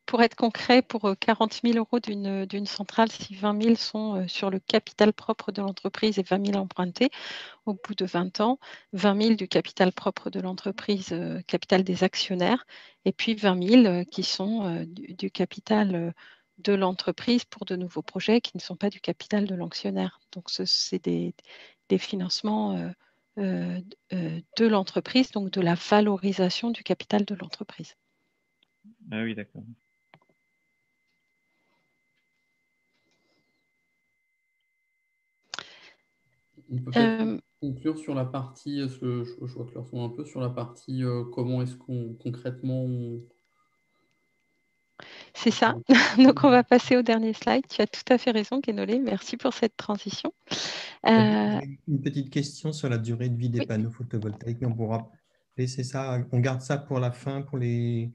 pour être concret, pour 40 000 euros d'une centrale, si 20 000 sont sur le capital propre de l'entreprise et 20 000 empruntés, au bout de 20 ans, 20 000 du capital propre de l'entreprise, capital des actionnaires, et puis 20 000 qui sont du capital de l'entreprise pour de nouveaux projets qui ne sont pas du capital de l'actionnaire. Donc, c'est des financements de l'entreprise, donc de la valorisation du capital de l'entreprise. Ah oui, d'accord. On peut peut-être conclure sur la partie, parce que je vois que leur sont un peu sur la partie comment est-ce qu'on concrètement C'est ça. Donc on va passer au dernier slide. Tu as tout à fait raison, Guénolé. Merci pour cette transition. Une petite question sur la durée de vie des panneaux photovoltaïques, mais on pourra laisser ça, on garde ça pour la fin, pour les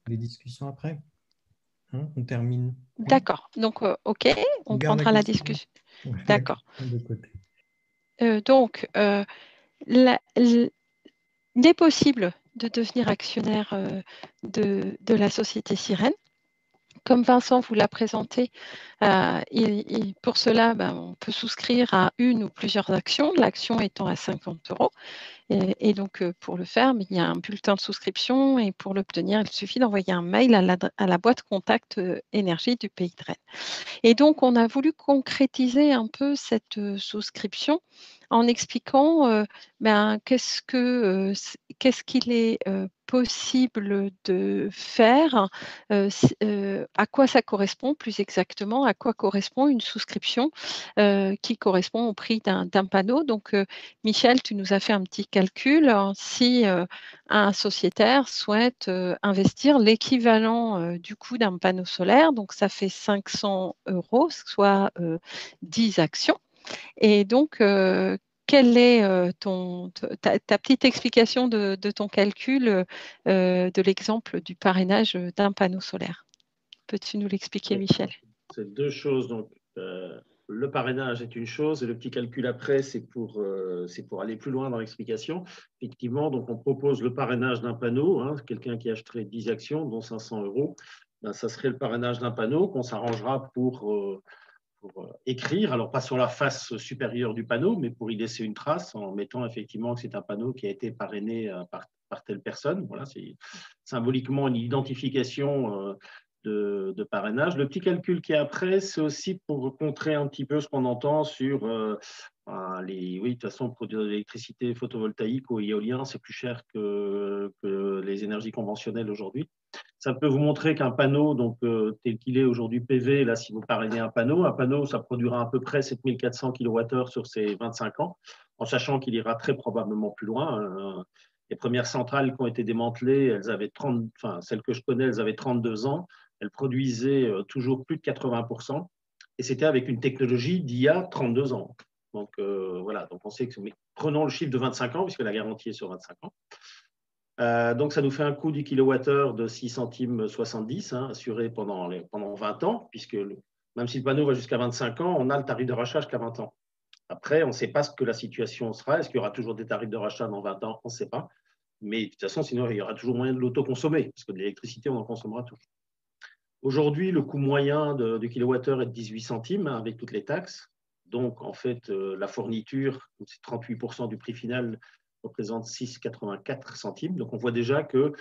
discussions après. Hein, on termine. D'accord. Donc, OK, on prendra la discussion. D'accord. Donc, il est possible de devenir actionnaire de la société Sirène. Comme Vincent vous l'a présenté, pour cela, on peut souscrire à une ou plusieurs actions, l'action étant à 50 €. Et donc, pour le faire, il y a un bulletin de souscription et pour l'obtenir, il suffit d'envoyer un mail à la boîte contact énergie du Pays de Rennes. Et donc, on a voulu concrétiser un peu cette souscription en expliquant qu'est-ce qu'il est possible de faire, à quoi ça correspond plus exactement, à quoi correspond une souscription qui correspond au prix d'un panneau. Donc, Michel, tu nous as fait un petit calcul. Si un sociétaire souhaite investir l'équivalent du coût d'un panneau solaire, donc ça fait 500 €, soit 10 actions. Et donc, quelle est ta petite explication de ton calcul de l'exemple du parrainage d'un panneau solaire? Peux-tu nous l'expliquer, Michel? C'est deux choses. Donc, le parrainage est une chose et le petit calcul après, c'est pour aller plus loin dans l'explication. Effectivement, donc on propose le parrainage d'un panneau. Hein, quelqu'un qui achèterait 10 actions, dont 500 €, ça serait le parrainage d'un panneau qu'on s'arrangera pour écrire, alors pas sur la face supérieure du panneau, mais pour y laisser une trace en mettant effectivement que c'est un panneau qui a été parrainé par telle personne. Voilà, c'est symboliquement une identification de parrainage. Le petit calcul qui est après, c'est aussi pour contrer un petit peu ce qu'on entend sur oui, de toute façon, produire de l'électricité photovoltaïque ou éolien, c'est plus cher que les énergies conventionnelles aujourd'hui. Ça peut vous montrer qu'un panneau, donc tel qu'il est aujourd'hui PV, là, si vous parrainez un panneau, ça produira à peu près 7400 kWh sur ces 25 ans, en sachant qu'il ira très probablement plus loin. Les premières centrales qui ont été démantelées, elles avaient celles que je connais, elles avaient 32 ans. Elles produisaient toujours plus de 80%. Et c'était avec une technologie d'il y a 32 ans. Donc voilà, donc on sait que. Mais prenons le chiffre de 25 ans, puisque la garantie est sur 25 ans. Donc ça nous fait un coût du kilowattheure de 6 centimes 70, assuré pendant 20 ans, puisque même si le panneau va jusqu'à 25 ans, on a le tarif de rachat jusqu'à 20 ans. Après, on ne sait pas ce que la situation sera. Est-ce qu'il y aura toujours des tarifs de rachat dans 20 ans? On ne sait pas. Mais de toute façon, sinon, il y aura toujours moyen de l'autoconsommer, parce que de l'électricité, on en consommera toujours. Aujourd'hui, le coût moyen du kilowattheure est de 18 centimes avec toutes les taxes. Donc, en fait, la fourniture, c'est 38% du prix final, représente 6,84 centimes. Donc, on voit déjà que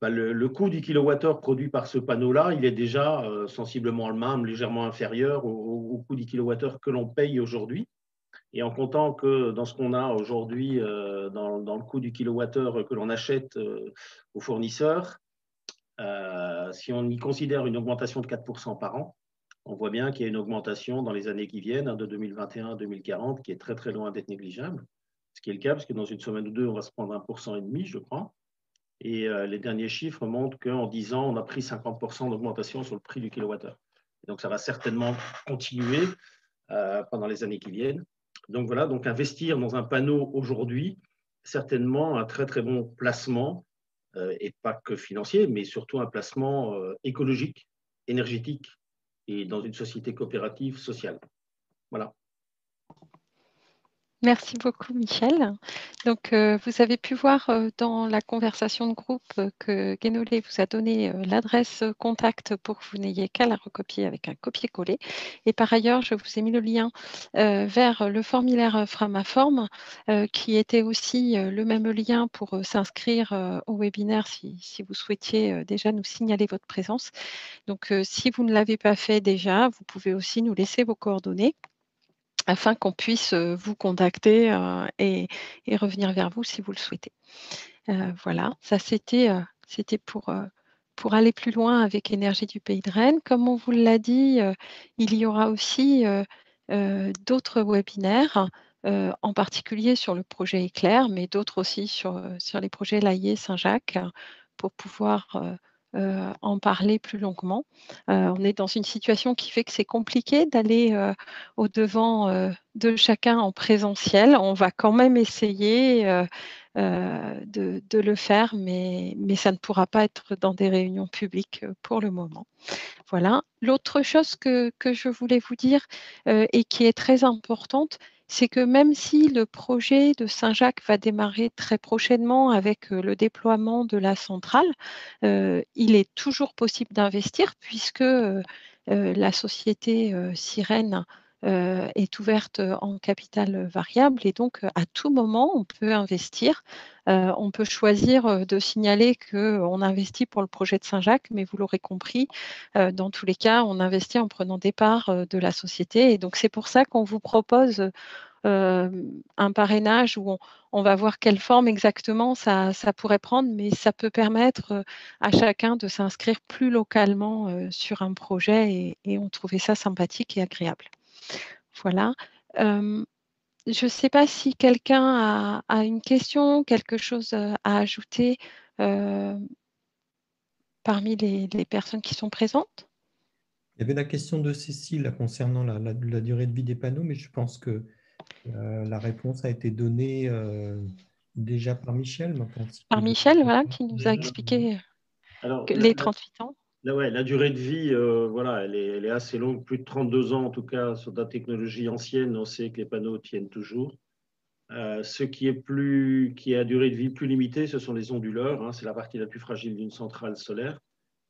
le coût du kilowattheure produit par ce panneau-là, il est déjà sensiblement le même, légèrement inférieur au coût du kilowattheure que l'on paye aujourd'hui. Et en comptant que dans ce qu'on a aujourd'hui, dans le coût du kilowattheure que l'on achète aux fournisseurs, si on y considère une augmentation de 4% par an, on voit bien qu'il y a une augmentation dans les années qui viennent, de 2021 à 2040, qui est très très loin d'être négligeable. Ce qui est le cas, parce que dans une semaine ou deux, on va se prendre 1,5%, je crois. Et les derniers chiffres montrent qu'en 10 ans, on a pris 50% d'augmentation sur le prix du kilowattheure. Donc ça va certainement continuer pendant les années qui viennent. Donc voilà, donc investir dans un panneau aujourd'hui, certainement un très très bon placement, et pas que financier, mais surtout un placement écologique, énergétique et dans une société coopérative sociale. Voilà. Merci beaucoup, Michel. Donc, vous avez pu voir dans la conversation de groupe que Guénolé vous a donné l'adresse contact pour que vous n'ayez qu'à la recopier avec un copier-coller. Et par ailleurs, je vous ai mis le lien vers le formulaire Framaform, qui était aussi le même lien pour s'inscrire au webinaire si vous souhaitiez déjà nous signaler votre présence. Donc, si vous ne l'avez pas fait déjà, vous pouvez aussi nous laisser vos coordonnées, afin qu'on puisse vous contacter et revenir vers vous si vous le souhaitez. Voilà, ça c'était pour aller plus loin avec Énergie du Pays de Rennes. Comme on vous l'a dit, il y aura aussi d'autres webinaires, en particulier sur le projet Éclair, mais d'autres aussi sur les projets Laillé Saint-Jacques, pour pouvoir en parler plus longuement. On est dans une situation qui fait que c'est compliqué d'aller au-devant de chacun en présentiel. On va quand même essayer de le faire, mais ça ne pourra pas être dans des réunions publiques pour le moment. Voilà. L'autre chose que je voulais vous dire et qui est très importante, c'est que même si le projet de Saint-Jacques va démarrer très prochainement avec le déploiement de la centrale, il est toujours possible d'investir puisque la société Sirène est ouverte en capital variable et donc à tout moment, on peut investir. On peut choisir de signaler qu'on investit pour le projet de Saint-Jacques, mais vous l'aurez compris, dans tous les cas, on investit en prenant des parts de la société. Et donc, c'est pour ça qu'on vous propose un parrainage où on va voir quelle forme exactement ça pourrait prendre, mais ça peut permettre à chacun de s'inscrire plus localement sur un projet et on trouvait ça sympathique et agréable. Voilà. Je ne sais pas si quelqu'un a une question, quelque chose à ajouter parmi les personnes qui sont présentes. Il y avait la question de Cécile là, concernant la durée de vie des panneaux, mais je pense que la réponse a été donnée déjà par Michel. Par Michel, voilà, qui nous a expliqué les 38 ans. La durée de vie, voilà, elle est assez longue, plus de 32 ans en tout cas, sur de la technologie ancienne, on sait que les panneaux tiennent toujours. Ce qui est à durée de vie plus limitée, ce sont les onduleurs, c'est la partie la plus fragile d'une centrale solaire,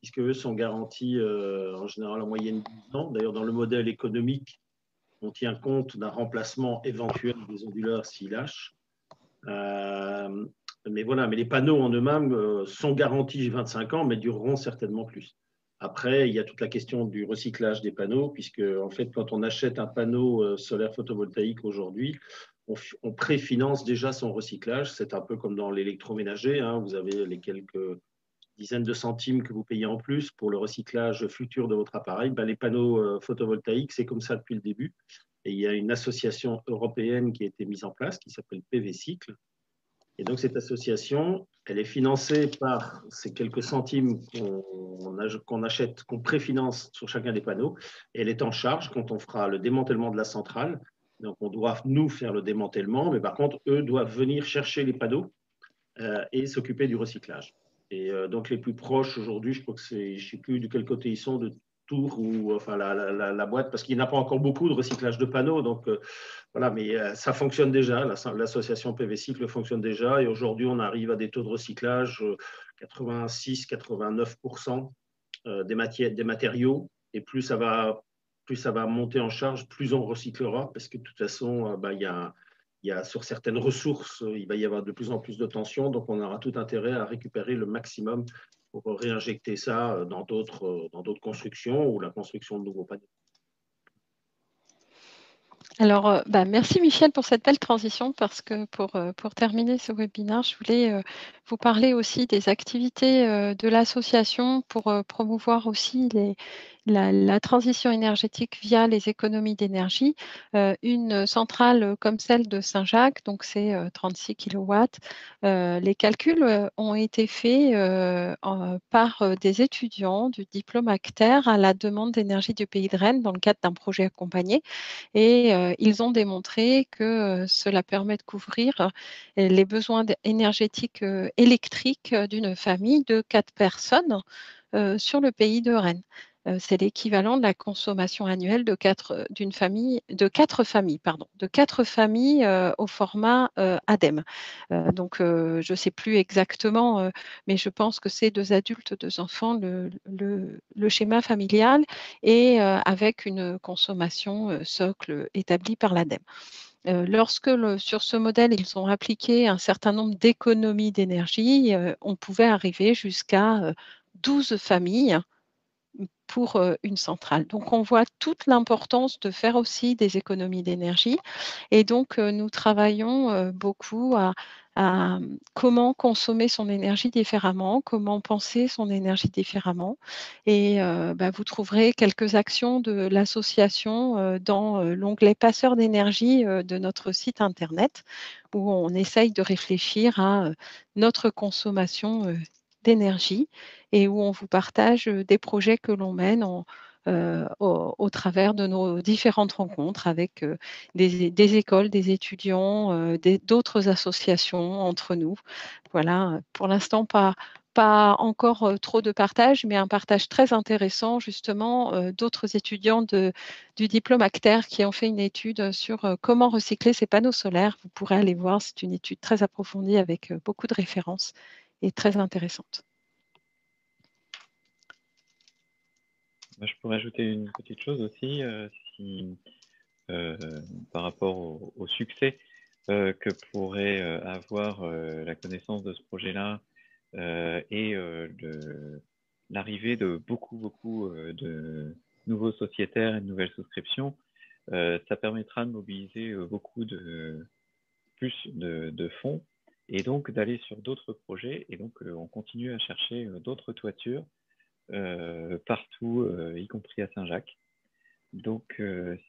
puisque eux sont garantis en général en moyenne 10 ans. D'ailleurs, dans le modèle économique, on tient compte d'un remplacement éventuel des onduleurs s'ils lâchent. Mais voilà, mais les panneaux en eux-mêmes sont garantis 25 ans, mais dureront certainement plus. Après, il y a toute la question du recyclage des panneaux, puisque en fait, quand on achète un panneau solaire photovoltaïque aujourd'hui, on préfinance déjà son recyclage. C'est un peu comme dans l'électroménager, hein. Vous avez les quelques dizaines de centimes que vous payez en plus pour le recyclage futur de votre appareil. Ben, les panneaux photovoltaïques, c'est comme ça depuis le début. Et il y a une association européenne qui a été mise en place qui s'appelle PV Cycle. Et donc, cette association, elle est financée par ces quelques centimes qu'on achète, qu'on préfinance sur chacun des panneaux. Et elle est en charge quand on fera le démantèlement de la centrale. Donc, on doit, nous, faire le démantèlement, mais par contre, eux doivent venir chercher les panneaux et s'occuper du recyclage. Et donc, les plus proches aujourd'hui, je crois que c'est, je ne sais plus de quel côté ils sont, de Tours ou enfin la boîte, parce qu'il n'y a pas encore beaucoup de recyclage de panneaux. Donc, voilà, mais ça fonctionne déjà. L'association PV Cycle fonctionne déjà. Et aujourd'hui, on arrive à des taux de recyclage 86-89% des matériaux. Et plus ça va monter en charge, plus on recyclera, parce que de toute façon, il y a sur certaines ressources, il va y avoir de plus en plus de tensions, donc on aura tout intérêt à récupérer le maximum pour réinjecter ça dans d'autres constructions ou la construction de nouveaux panneaux. Alors, merci Michel pour cette belle transition parce que pour terminer ce webinaire, je voulais vous parler aussi des activités de l'association pour promouvoir aussi la transition énergétique via les économies d'énergie. Une centrale comme celle de Saint-Jacques, donc c'est 36 kilowatts, les calculs ont été faits par des étudiants du diplôme Acter à la demande d'énergie du Pays de Rennes dans le cadre d'un projet accompagné. Et ils ont démontré que cela permet de couvrir les besoins énergétiques électriques d'une famille de 4 personnes sur le Pays de Rennes. C'est l'équivalent de la consommation annuelle de 4 familles au format ADEME. Donc, je ne sais plus exactement, mais je pense que c'est 2 adultes, 2 enfants, le schéma familial et avec une consommation socle établie par l'ADEME. Lorsque sur ce modèle, ils ont appliqué un certain nombre d'économies d'énergie, on pouvait arriver jusqu'à 12 familles pour une centrale. Donc, on voit toute l'importance de faire aussi des économies d'énergie. Et donc, nous travaillons beaucoup à comment consommer son énergie différemment, comment penser son énergie différemment. Et vous trouverez quelques actions de l'association dans l'onglet passeur d'énergie de notre site Internet, où on essaye de réfléchir à notre consommation d'énergie et où on vous partage des projets que l'on mène au travers de nos différentes rencontres avec des écoles, des étudiants, d'autres associations entre nous. Voilà, pour l'instant, pas encore trop de partage, mais un partage très intéressant, justement, d'autres étudiants du diplôme Acter qui ont fait une étude sur comment recycler ces panneaux solaires. Vous pourrez aller voir, c'est une étude très approfondie avec beaucoup de références et très intéressante. Je pourrais ajouter une petite chose aussi, par rapport au succès que pourrait avoir la connaissance de ce projet-là et l'arrivée de beaucoup de nouveaux sociétaires et de nouvelles souscriptions. Ça permettra de mobiliser plus de fonds et donc d'aller sur d'autres projets. Et donc, on continue à chercher d'autres toitures partout, y compris à Saint-Jacques. Donc,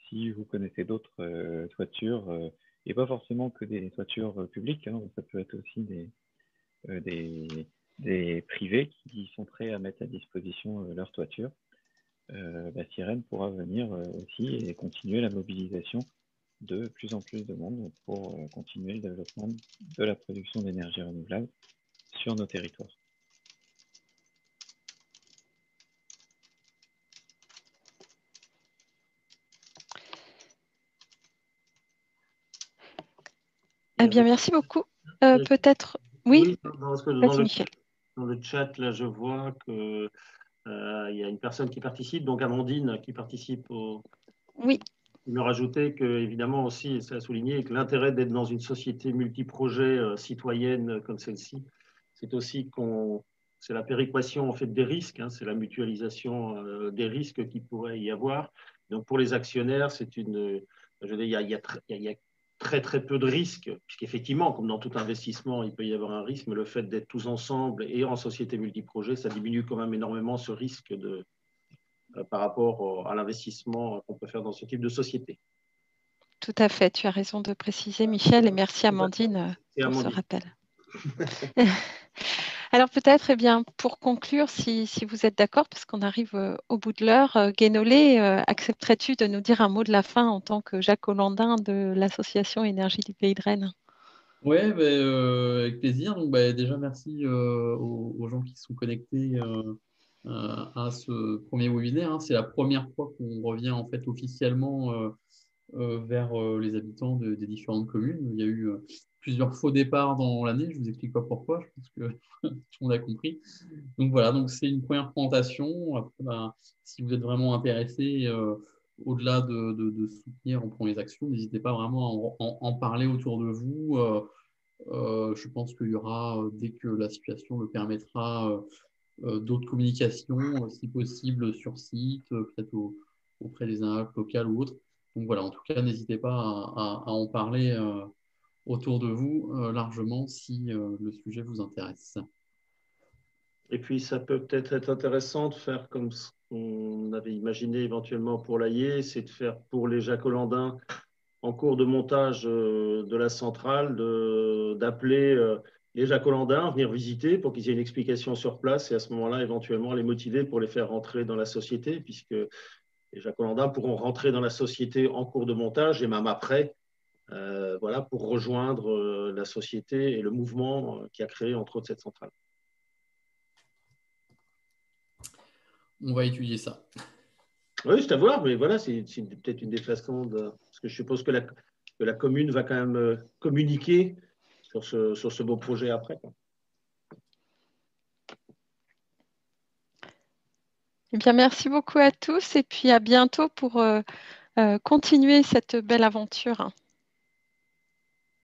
si vous connaissez d'autres toitures, et pas forcément que des toitures publiques, hein, ça peut être aussi des privés qui sont prêts à mettre à disposition leur toiture, Cyrène pourra venir aussi et continuer la mobilisation de plus en plus de monde pour continuer le développement de la production d'énergie renouvelable sur nos territoires. Eh bien, merci beaucoup. Peut-être, oui, vas-y Michel. Dans le chat, là, je vois qu'il y a une personne qui participe, donc Amandine, qui participe au... Oui. Il me rajoutait que, évidemment, aussi, et ça a souligné, que l'intérêt d'être dans une société multiprojet citoyenne comme celle-ci, c'est aussi qu'on c'est la péréquation en fait des risques, hein, c'est la mutualisation des risques qu'il pourrait y avoir. Donc pour les actionnaires, c'est une, je veux dire, il y a très très peu de risques, puisqu'effectivement, comme dans tout investissement, il peut y avoir un risque, mais le fait d'être tous ensemble et en société multiprojet, ça diminue quand même énormément ce risque par rapport à l'investissement qu'on peut faire dans ce type de société. Tout à fait, tu as raison de préciser, Michel, et merci Amandine pour ce rappel. Alors peut-être, eh bien, pour conclure, si vous êtes d'accord, parce qu'on arrive au bout de l'heure, Guénolé, accepterais-tu de nous dire un mot de la fin en tant que Jacques Hollandin de l'association Énergie du Pays de Rennes? Oui, avec plaisir. Donc, déjà, merci aux gens qui sont connectés à ce premier webinaire, hein. C'est la première fois qu'on revient en fait officiellement vers les habitants des différentes communes. Il y a eu plusieurs faux départs dans l'année. Je vous explique pas pourquoi. Je pense que tout le monde a compris. Donc voilà, donc c'est une première présentation. Après, si vous êtes vraiment intéressé, au-delà de soutenir en prenant les actions, n'hésitez pas vraiment à en parler autour de vous. Je pense qu'il y aura, dès que la situation le permettra, d'autres communications, si possible sur site, peut-être auprès des AMAP locales ou autres. Donc voilà, en tout cas, n'hésitez pas à en parler autour de vous largement si le sujet vous intéresse. Et puis, ça peut peut-être être intéressant de faire comme ce qu'on avait imaginé éventuellement pour l'Aillé, c'est de faire pour les Jacques-Hollandins en cours de montage de la centrale, d'appeler les Jacques-Hollandins à venir visiter pour qu'ils aient une explication sur place et à ce moment-là, éventuellement, les motiver pour les faire rentrer dans la société, puisque les Jacques-Hollandins pourront rentrer dans la société en cours de montage et même après, voilà, pour rejoindre la société et le mouvement qui a créé, entre autres, cette centrale. On va étudier ça. Oui, c'est à voir, mais voilà, c'est peut-être une des façons de. Parce que je suppose que la commune va quand même communiquer sur ce beau projet après, quoi. Eh bien, merci beaucoup à tous et puis à bientôt pour continuer cette belle aventure.